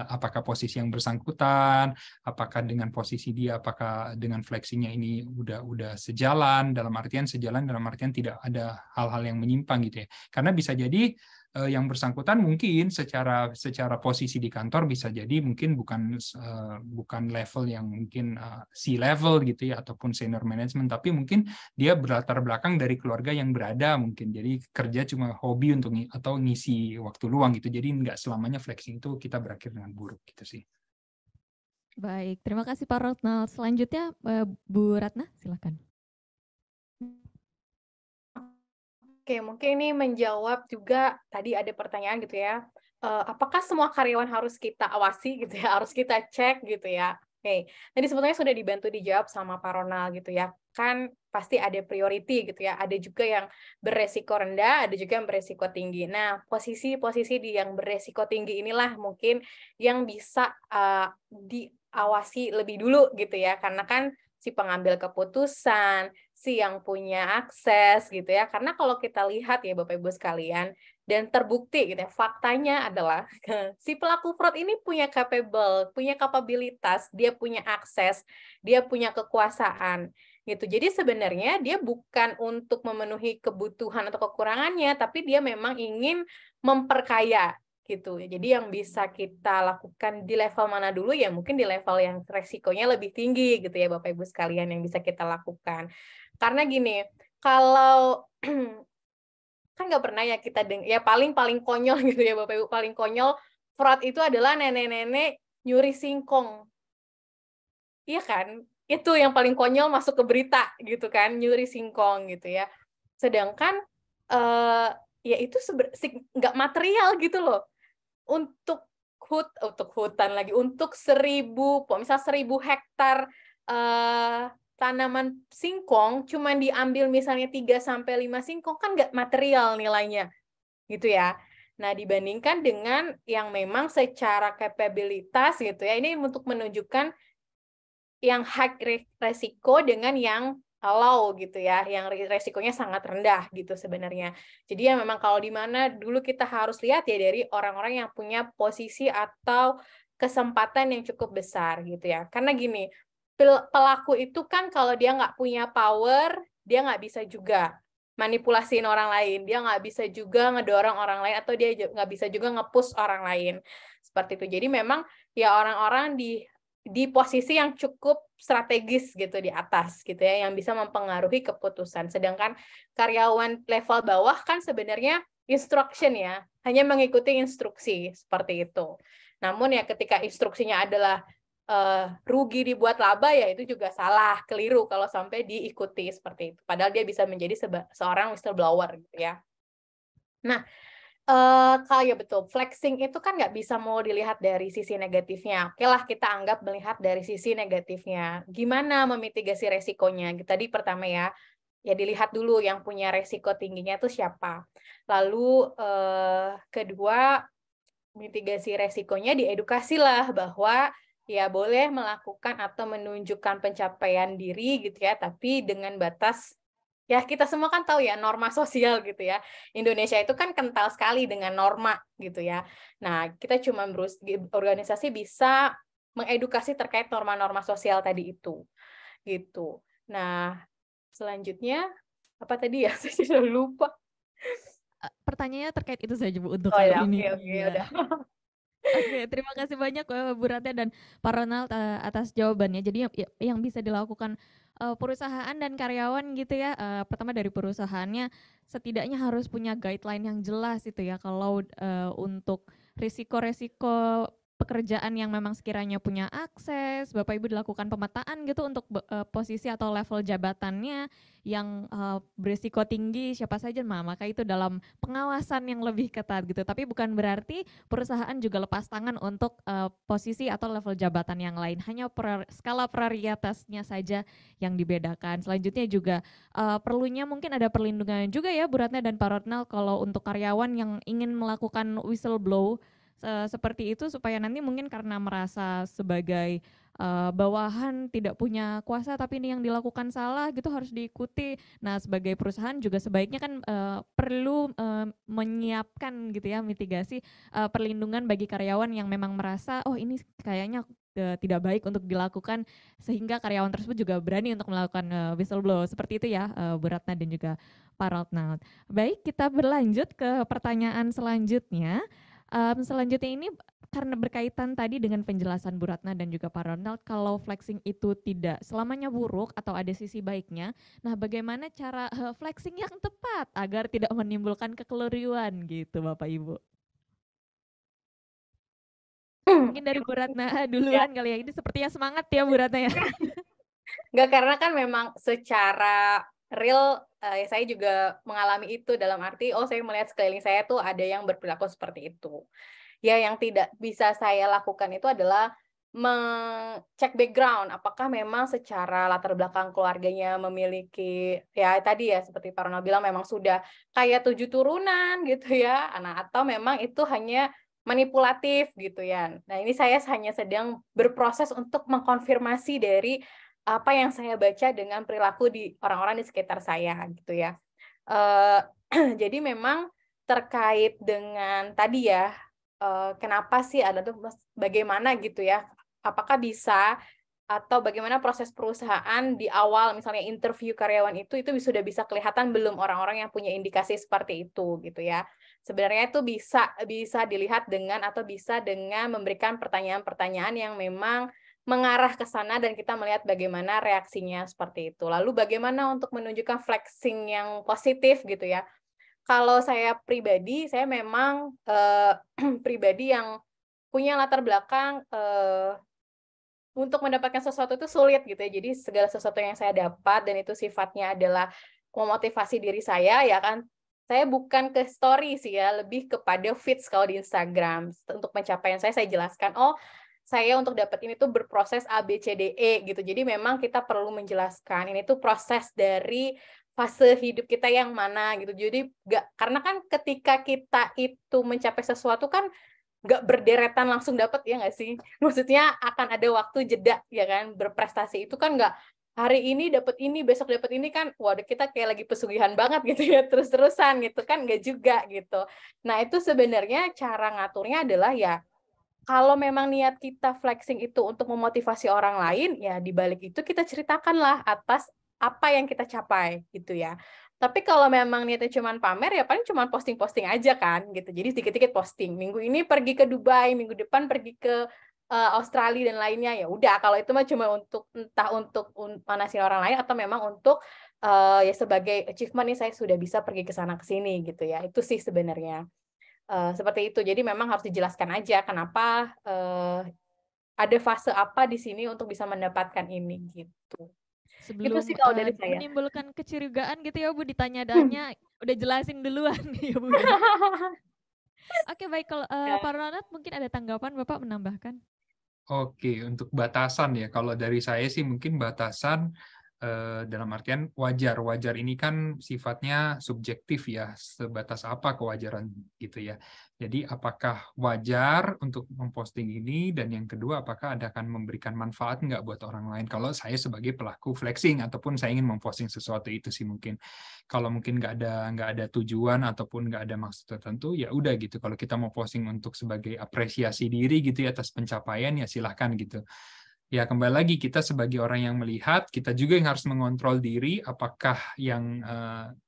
apakah posisi yang bersangkutan, apakah dengan posisi dia, apakah dengan flexingnya ini udah sejalan, dalam artian tidak ada hal-hal yang menyimpang gitu ya. Karena bisa jadi yang bersangkutan mungkin secara posisi di kantor bisa jadi mungkin bukan level yang mungkin C-level gitu ya, ataupun senior management, tapi mungkin dia berlatar belakang dari keluarga yang berada mungkin, jadi kerja cuma hobi atau ngisi waktu luang gitu, jadi nggak selamanya flexing itu kita berakhir dengan buruk gitu sih. Baik, terima kasih Pak Ronald. Selanjutnya Bu Ratna, silakan. Oke, mungkin ini menjawab juga tadi ada pertanyaan gitu ya. Apakah semua karyawan harus kita awasi gitu ya, harus kita cek gitu ya? Oke, tadi sebetulnya sudah dibantu dijawab sama Pak Ronald gitu ya. Kan pasti ada priority gitu ya. Ada juga yang beresiko rendah, ada juga yang beresiko tinggi. Nah, posisi-posisi yang beresiko tinggi inilah mungkin yang bisa diawasi lebih dulu gitu ya. Karena kan si pengambil keputusan, si yang punya akses gitu ya. Karena kalau kita lihat ya Bapak Ibu sekalian, dan terbukti gitu ya, faktanya adalah si pelaku fraud ini punya kapabilitas, dia punya akses, dia punya kekuasaan gitu. Jadi sebenarnya dia bukan untuk memenuhi kebutuhan atau kekurangannya, tapi dia memang ingin memperkaya gitu. Jadi yang bisa kita lakukan di level mana dulu ya, mungkin di level yang resikonya lebih tinggi gitu ya Bapak Ibu sekalian, yang bisa kita lakukan. Karena gini, kalau kan nggak pernah ya kita ya paling konyol gitu ya Bapak Ibu, paling konyol fraud itu adalah nenek-nenek nyuri singkong. Iya kan? Itu yang paling konyol masuk ke berita gitu kan, nyuri singkong gitu ya. Sedangkan ya itu nggak material gitu loh. Untuk hutan lagi, untuk 1.000 hektar tanaman singkong, cuman diambil misalnya 3-5 singkong, kan nggak material nilainya, gitu ya. Nah, dibandingkan dengan yang memang secara kapabilitas gitu ya, ini untuk menunjukkan yang high resiko dengan yang low gitu ya, yang resikonya sangat rendah gitu sebenarnya. Jadi ya memang kalau di mana dulu kita harus lihat ya dari orang-orang yang punya posisi atau kesempatan yang cukup besar gitu ya. Karena gini, pelaku itu kan kalau dia nggak punya power, dia nggak bisa juga manipulasiin orang lain, dia nggak bisa juga ngedorong orang lain, atau dia nggak bisa juga nge-push orang lain. Seperti itu. Jadi memang ya orang-orang di posisi yang cukup strategis gitu di atas gitu ya, yang bisa mempengaruhi keputusan. Sedangkan karyawan level bawah kan sebenarnya instruction ya, hanya mengikuti instruksi seperti itu. Namun ya ketika instruksinya adalah rugi dibuat laba, ya itu juga salah, keliru kalau sampai diikuti seperti itu. Padahal dia bisa menjadi seorang whistleblower gitu ya. Nah, kalau ya betul, flexing itu kan nggak bisa mau dilihat dari sisi negatifnya. Oke lah, kita anggap melihat dari sisi negatifnya. Gimana memitigasi resikonya? Tadi pertama ya dilihat dulu yang punya resiko tingginya itu siapa. Lalu kedua, mitigasi resikonya diedukasi lah bahwa ya boleh melakukan atau menunjukkan pencapaian diri gitu ya, tapi dengan batas. Ya, kita semua kan tahu ya norma sosial gitu ya. Indonesia itu kan kental sekali dengan norma gitu ya. Nah, kita cuma organisasi bisa mengedukasi terkait norma-norma sosial tadi itu. Gitu. Nah, selanjutnya apa tadi ya? Saya sudah lupa. Pertanyaannya terkait itu saja Bu untuk Oh kali ya, ini. oke, Iya. udah. Oke, terima kasih banyak Bu Ratna dan Pak Ronald atas jawabannya. Jadi yang bisa dilakukan perusahaan dan karyawan gitu ya, pertama dari perusahaannya setidaknya harus punya guideline yang jelas itu ya, kalau untuk risiko-risiko pekerjaan yang memang sekiranya punya akses, Bapak Ibu dilakukan pemetaan gitu untuk posisi atau level jabatannya yang berisiko tinggi siapa saja, maka itu dalam pengawasan yang lebih ketat gitu. Tapi bukan berarti perusahaan juga lepas tangan untuk posisi atau level jabatan yang lain, hanya skala prioritasnya saja yang dibedakan. Selanjutnya juga perlunya mungkin ada perlindungan juga ya Bu Ratna dan Pak Ronald kalau untuk karyawan yang ingin melakukan whistleblow seperti itu, supaya nanti mungkin karena merasa sebagai bawahan tidak punya kuasa tapi ini yang dilakukan salah gitu harus diikuti. Nah, sebagai perusahaan juga sebaiknya kan perlu menyiapkan gitu ya mitigasi perlindungan bagi karyawan yang memang merasa oh ini kayaknya tidak baik untuk dilakukan, sehingga karyawan tersebut juga berani untuk melakukan whistleblow. Seperti itu ya Bu Ratna dan juga Pak Ronald. Baik, kita berlanjut ke pertanyaan selanjutnya. Selanjutnya ini karena berkaitan tadi dengan penjelasan Bu Ratna dan juga Pak Ronald, kalau flexing itu tidak selamanya buruk atau ada sisi baiknya. Nah, bagaimana cara flexing yang tepat agar tidak menimbulkan kekeliruan gitu Bapak Ibu? Mungkin dari Bu Ratna duluan kali ya, ini sepertinya semangat ya Bu Ratna ya. Enggak, karena kan memang secara real saya juga mengalami itu, dalam arti saya melihat sekeliling saya tuh ada yang berperilaku seperti itu. Ya, yang tidak bisa saya lakukan itu adalah mengecek background, apakah memang secara latar belakang keluarganya memiliki ya tadi ya seperti Pak Ronald bilang memang sudah kayak 7 turunan gitu ya, atau memang itu hanya manipulatif gitu ya. Nah, ini saya hanya sedang berproses untuk mengkonfirmasi dari apa yang saya baca dengan perilaku di orang-orang di sekitar saya gitu ya. Jadi memang terkait dengan tadi ya, kenapa sih ada tuh bagaimana gitu ya, apakah bisa atau bagaimana proses perusahaan di awal misalnya interview karyawan itu sudah bisa kelihatan belum orang-orang yang punya indikasi seperti itu gitu ya. Sebenarnya itu bisa dilihat dengan atau bisa dengan memberikan pertanyaan-pertanyaan yang memang mengarah ke sana dan kita melihat bagaimana reaksinya seperti itu. Lalu bagaimana untuk menunjukkan flexing yang positif gitu ya. Kalau saya pribadi, saya memang pribadi yang punya latar belakang untuk mendapatkan sesuatu itu sulit gitu ya. Jadi segala sesuatu yang saya dapat dan itu sifatnya adalah memotivasi diri saya ya kan. Saya bukan ke story sih ya, lebih kepada feeds kalau di Instagram. Untuk pencapaian saya jelaskan, oh saya untuk dapat ini tuh berproses A, B, C, D, E gitu. Jadi memang kita perlu menjelaskan ini tuh proses dari fase hidup kita yang mana gitu. Jadi karena kan ketika kita itu mencapai sesuatu kan nggak berderetan langsung dapat ya nggak sih? Maksudnya akan ada waktu jeda ya kan, berprestasi itu kan nggak hari ini dapat ini, besok dapat ini kan, waduh kita kayak lagi pesugihan banget gitu ya, terus-terusan gitu kan, nggak juga gitu. Nah itu sebenarnya cara ngaturnya adalah ya, kalau memang niat kita flexing itu untuk memotivasi orang lain, ya di balik itu kita ceritakanlah atas apa yang kita capai gitu ya. Tapi kalau memang niatnya cuma pamer, ya paling cuma posting-posting aja kan gitu. Jadi sedikit-sedikit posting. Minggu ini pergi ke Dubai, minggu depan pergi ke Australia dan lainnya. Ya udah, kalau itu mah cuma untuk entah untuk manasin orang lain atau memang untuk ya sebagai achievement nih saya sudah bisa pergi ke sana ke sini gitu ya. Itu sih sebenarnya. Seperti itu. Jadi memang harus dijelaskan aja kenapa ada fase apa di sini untuk bisa mendapatkan ini gitu. Itu Sebelum sih kalau dari saya. menimbulkan kecurigaan gitu ya Bu, ditanya-tanya udah jelasin duluan ya Bu. Ya. Oke baik, kalau Pak Ronald mungkin ada tanggapan Bapak menambahkan? Oke, untuk batasan ya, kalau dari saya sih mungkin batasan dalam artian wajar. Wajar ini kan sifatnya subjektif ya, sebatas apa kewajaran gitu ya. Jadi apakah wajar untuk memposting ini, dan yang kedua apakah ada akan memberikan manfaat nggak buat orang lain. Kalau saya sebagai pelaku flexing ataupun saya ingin memposting sesuatu itu sih mungkin. Kalau mungkin nggak ada tujuan ataupun nggak ada maksud tertentu, ya udah gitu. Kalau kita mau posting untuk sebagai apresiasi diri gitu ya atas pencapaian, ya silahkan gitu. Ya kembali lagi kita sebagai orang yang melihat, kita juga yang harus mengontrol diri apakah yang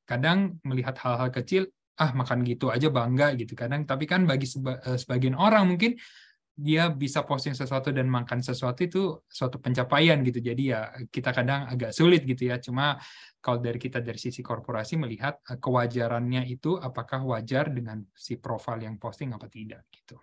kadang melihat hal-hal kecil, makan gitu aja bangga gitu kadang, tapi kan bagi sebagian orang mungkin dia bisa posting sesuatu dan makan sesuatu itu suatu pencapaian gitu. Jadi ya kita kadang agak sulit gitu ya. Cuma kalau dari sisi korporasi melihat kewajarannya itu apakah wajar dengan si profil yang posting apa tidak gitu.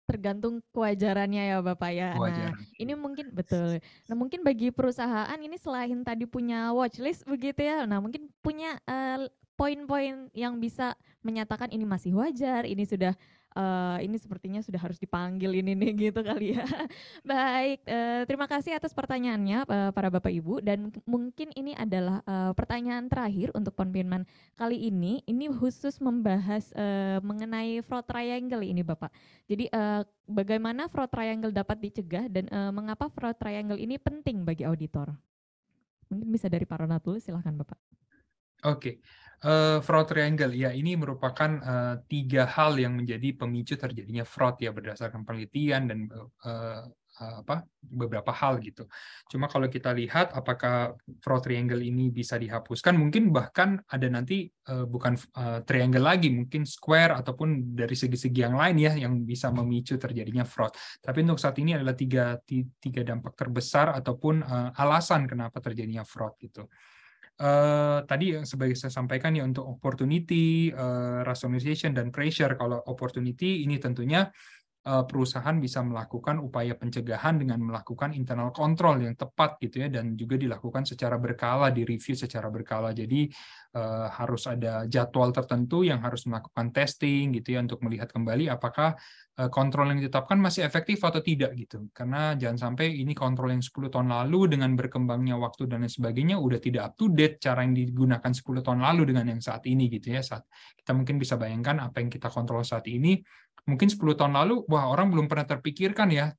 Tergantung kewajarannya ya Bapak ya. Kewajaran. Nah, ini mungkin betul. Nah, mungkin bagi perusahaan ini selain tadi punya watchlist begitu ya. Nah, mungkin punya poin-poin yang bisa menyatakan ini masih wajar, ini sudah ini sepertinya sudah harus dipanggil ini nih gitu kali ya. Baik, terima kasih atas pertanyaannya para Bapak Ibu, dan mungkin ini adalah pertanyaan terakhir untuk Ponpinman kali ini. Ini khusus membahas mengenai fraud triangle ini Bapak. Jadi bagaimana fraud triangle dapat dicegah dan mengapa fraud triangle ini penting bagi auditor? Mungkin bisa dari Pak Ronald dulu, silahkan Bapak. Oke, fraud triangle ya, ini merupakan 3 hal yang menjadi pemicu terjadinya fraud ya berdasarkan penelitian dan beberapa hal gitu. Cuma kalau kita lihat apakah fraud triangle ini bisa dihapuskan, mungkin bahkan ada nanti bukan triangle lagi, mungkin square ataupun dari segi-segi yang lain ya yang bisa memicu terjadinya fraud. Tapi untuk saat ini adalah tiga dampak terbesar ataupun alasan kenapa terjadinya fraud gitu. Tadi yang sebagai saya sampaikan ya untuk opportunity, rationalization, dan pressure. Kalau opportunity ini tentunya perusahaan bisa melakukan upaya pencegahan dengan melakukan internal control yang tepat gitu ya, dan juga dilakukan secara berkala, direview secara berkala. Jadi harus ada jadwal tertentu yang harus melakukan testing gitu ya untuk melihat kembali apakah kontrol yang ditetapkan masih efektif atau tidak gitu. Karena jangan sampai ini kontrol yang 10 tahun lalu dengan berkembangnya waktu dan lain sebagainya udah tidak up to date cara yang digunakan 10 tahun lalu dengan yang saat ini gitu ya. Saat kita mungkin bisa bayangkan apa yang kita kontrol saat ini mungkin 10 tahun lalu, wah orang belum pernah terpikirkan ya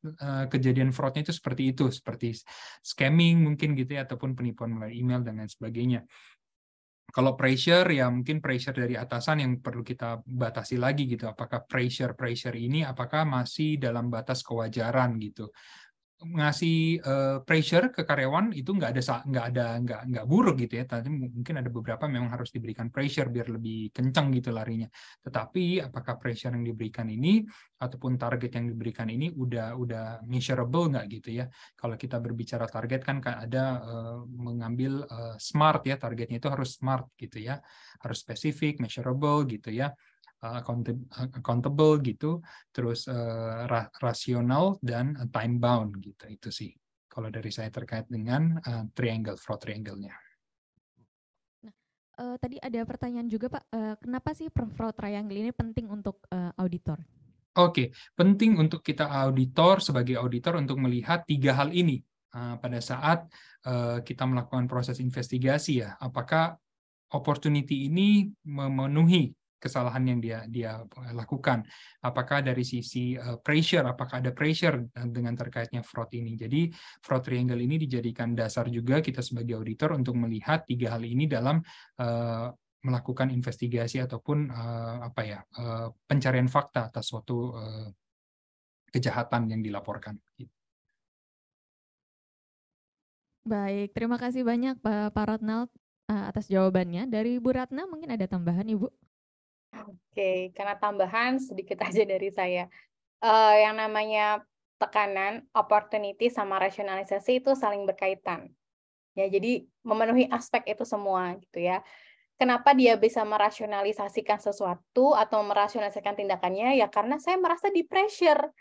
kejadian fraudnya itu seperti scamming mungkin gitu ya, ataupun penipuan melalui email dan lain sebagainya. Kalau pressure ya mungkin pressure dari atasan yang perlu kita batasi lagi gitu. Apakah pressure ini apakah masih dalam batas kewajaran gitu. Ngasih pressure ke karyawan itu nggak buruk gitu ya. Tapi mungkin ada beberapa memang harus diberikan pressure biar lebih kencang gitu larinya. Tetapi apakah pressure yang diberikan ini ataupun target yang diberikan ini udah measurable nggak gitu ya? Kalau kita berbicara target kan ada mengambil smart ya, targetnya itu harus smart gitu ya, harus spesifik, measurable gitu ya. Accountable gitu, terus rasional dan time bound gitu. Itu sih kalau dari saya terkait dengan fraud triangle-nya. Nah, tadi ada pertanyaan juga Pak, kenapa sih fraud triangle ini penting untuk auditor? Oke, penting untuk kita sebagai auditor untuk melihat 3 hal ini pada saat kita melakukan proses investigasi ya. Apakah opportunity ini memenuhi kesalahan yang dia lakukan. Apakah dari sisi pressure, apakah ada pressure dengan terkaitnya fraud ini. Jadi fraud triangle ini dijadikan dasar juga kita sebagai auditor untuk melihat 3 hal ini dalam melakukan investigasi ataupun pencarian fakta atas suatu kejahatan yang dilaporkan. Baik, terima kasih banyak Pak Ronald atas jawabannya. Dari Bu Ratna mungkin ada tambahan Ibu? Oke, karena tambahan sedikit aja dari saya. Yang namanya tekanan, opportunity, sama rasionalisasi itu saling berkaitan. Ya, jadi memenuhi aspek itu semua gitu ya. Kenapa dia bisa merasionalisasikan sesuatu atau merasionalisasikan tindakannya? Ya karena saya merasa di pressure.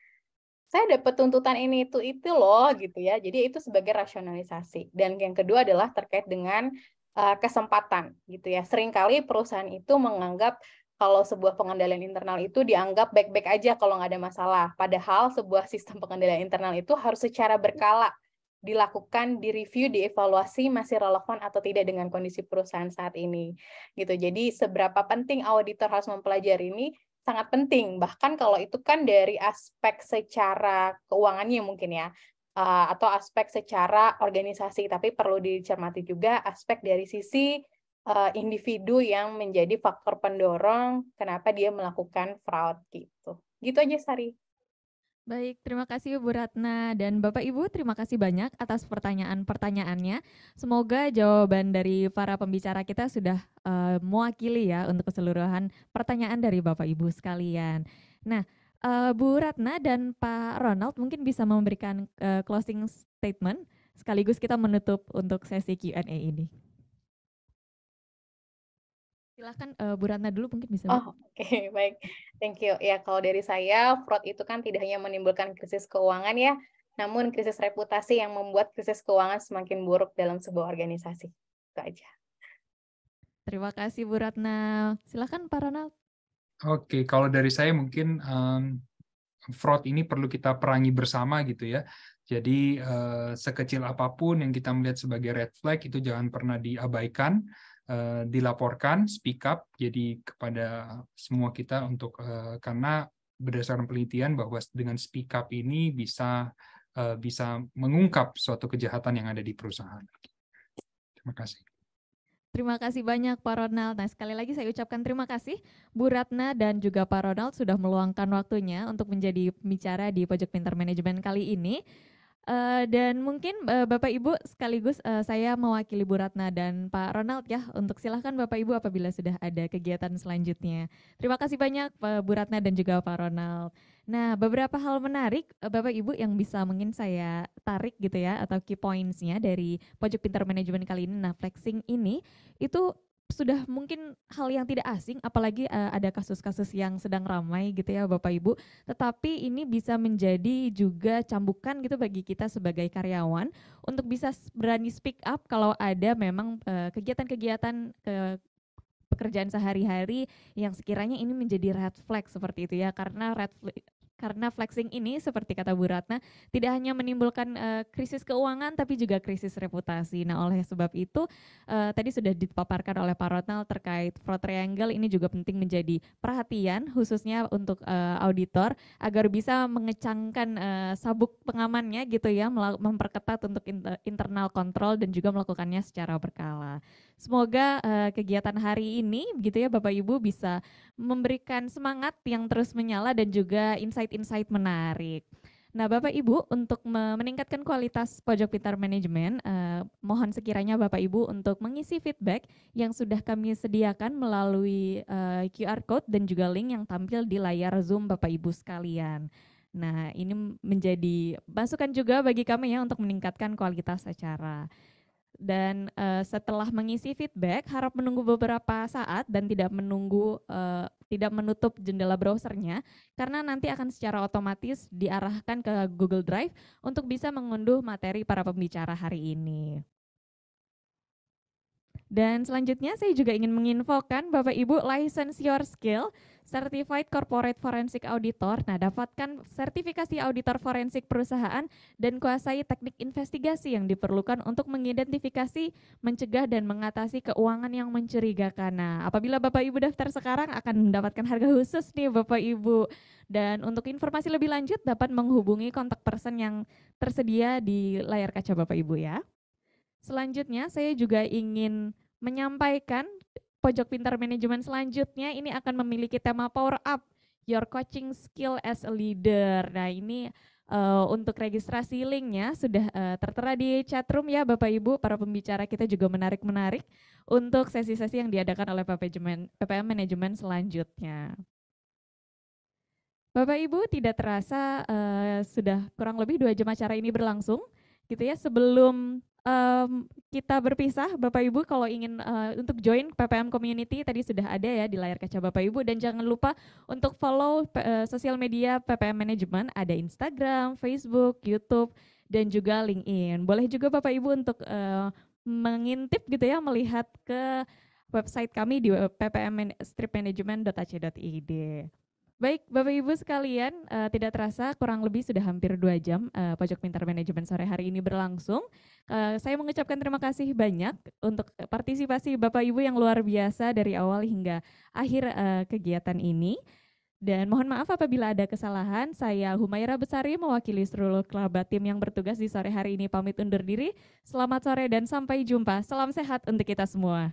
Saya dapat tuntutan ini itu loh gitu ya. Jadi itu sebagai rasionalisasi. Dan yang kedua adalah terkait dengan kesempatan gitu ya. Seringkali perusahaan itu menganggap kalau sebuah pengendalian internal itu dianggap baik-baik aja kalau nggak ada masalah. Padahal sebuah sistem pengendalian internal itu harus secara berkala dilakukan, direview, dievaluasi masih relevan atau tidak dengan kondisi perusahaan saat ini. Gitu. Jadi seberapa penting auditor harus mempelajari ini sangat penting. Bahkan kalau itu kan dari aspek secara keuangannya mungkin ya, atau aspek secara organisasi, tapi perlu dicermati juga aspek dari sisi individu yang menjadi faktor pendorong kenapa dia melakukan fraud gitu. Gitu aja, Sari. Baik, terima kasih Bu Ratna dan Bapak Ibu, terima kasih banyak atas pertanyaan-pertanyaannya. Semoga jawaban dari para pembicara kita sudah mewakili ya untuk keseluruhan pertanyaan dari Bapak Ibu sekalian. Nah, Bu Ratna dan Pak Ronald mungkin bisa memberikan closing statement sekaligus kita menutup untuk sesi Q&A ini. Silahkan Bu Ratna dulu mungkin bisa. Oke, baik. Thank you. Ya, kalau dari saya, fraud itu kan tidak hanya menimbulkan krisis keuangan ya, namun krisis reputasi yang membuat krisis keuangan semakin buruk dalam sebuah organisasi. Itu aja. Terima kasih Bu Ratna. Silahkan Pak Ronald. Oke, kalau dari saya mungkin fraud ini perlu kita perangi bersama gitu ya. Jadi sekecil apapun yang kita melihat sebagai red flag itu jangan pernah diabaikan, dilaporkan, speak up. Jadi kepada semua kita untuk karena berdasarkan penelitian bahwa dengan speak up ini bisa mengungkap suatu kejahatan yang ada di perusahaan. Terima kasih. Terima kasih banyak Pak Ronald. Nah, sekali lagi saya ucapkan terima kasih Bu Ratna dan juga Pak Ronald sudah meluangkan waktunya untuk menjadi pembicara di Pojok Pintar Manajemen kali ini. Dan mungkin Bapak Ibu sekaligus saya mewakili Bu Ratna dan Pak Ronald ya untuk silahkan Bapak Ibu apabila sudah ada kegiatan selanjutnya. Terima kasih banyak Bu Ratna dan juga Pak Ronald. Nah, beberapa hal menarik Bapak Ibu yang bisa mungkin saya tarik gitu ya atau key points-nya dari Pojok Pintar Manajemen kali ini. Nah, flexing ini itu sudah mungkin hal yang tidak asing, apalagi ada kasus-kasus yang sedang ramai gitu ya Bapak Ibu. Tetapi ini bisa menjadi juga cambukan gitu bagi kita sebagai karyawan untuk bisa berani speak up kalau ada memang kegiatan-kegiatan pekerjaan sehari-hari yang sekiranya ini menjadi red flag seperti itu ya. Karena Karena flexing ini seperti kata Bu Ratna tidak hanya menimbulkan krisis keuangan tapi juga krisis reputasi. Nah, oleh sebab itu tadi sudah dipaparkan oleh Pak Ronald terkait fraud triangle, ini juga penting menjadi perhatian khususnya untuk auditor agar bisa mengecangkan sabuk pengamannya gitu ya, memperketat untuk internal kontrol dan juga melakukannya secara berkala. Semoga kegiatan hari ini gitu ya Bapak Ibu bisa memberikan semangat yang terus menyala dan juga insight-insight menarik. Nah, Bapak Ibu, untuk meningkatkan kualitas Pojok Pintar Manajemen, mohon sekiranya Bapak Ibu untuk mengisi feedback yang sudah kami sediakan melalui QR code dan juga link yang tampil di layar Zoom Bapak Ibu sekalian. Nah, ini menjadi masukan juga bagi kami ya untuk meningkatkan kualitas acara. Dan setelah mengisi feedback, harap menunggu beberapa saat dan tidak menutup jendela browsernya, karena nanti akan secara otomatis diarahkan ke Google Drive untuk bisa mengunduh materi para pembicara hari ini. Dan selanjutnya saya juga ingin menginfokan Bapak Ibu License Your Skill Certified Corporate Forensic Auditor. Nah, dapatkan sertifikasi auditor forensik perusahaan dan kuasai teknik investigasi yang diperlukan untuk mengidentifikasi, mencegah dan mengatasi keuangan yang mencurigakan. Nah, apabila Bapak Ibu daftar sekarang akan mendapatkan harga khusus nih Bapak Ibu. Dan untuk informasi lebih lanjut dapat menghubungi kontak person yang tersedia di layar kaca Bapak Ibu ya. Selanjutnya saya juga ingin menyampaikan Pojok Pintar Manajemen selanjutnya ini akan memiliki tema Power Up Your Coaching Skill as a Leader. Nah, ini untuk registrasi linknya sudah tertera di chatroom ya Bapak Ibu. Para pembicara kita juga menarik-menarik untuk sesi-sesi yang diadakan oleh PPM Manajemen selanjutnya. Bapak Ibu, tidak terasa sudah kurang lebih 2 jam acara ini berlangsung gitu ya. Sebelum kita berpisah, Bapak Ibu kalau ingin untuk join PPM Community tadi sudah ada ya di layar kaca Bapak Ibu, dan jangan lupa untuk follow sosial media PPM Manajemen, ada Instagram, Facebook, YouTube, dan juga LinkedIn. Boleh juga Bapak Ibu untuk mengintip gitu ya, melihat ke website kami di ppm-management.ac.id. Baik, Bapak Ibu sekalian, tidak terasa kurang lebih sudah hampir 2 jam Pojok Pintar Manajemen sore hari ini berlangsung. Saya mengucapkan terima kasih banyak untuk partisipasi Bapak Ibu yang luar biasa dari awal hingga akhir kegiatan ini. Dan mohon maaf apabila ada kesalahan. Saya Humaira Besari mewakili seluruh kerabat tim yang bertugas di sore hari ini pamit undur diri. Selamat sore dan sampai jumpa. Salam sehat untuk kita semua.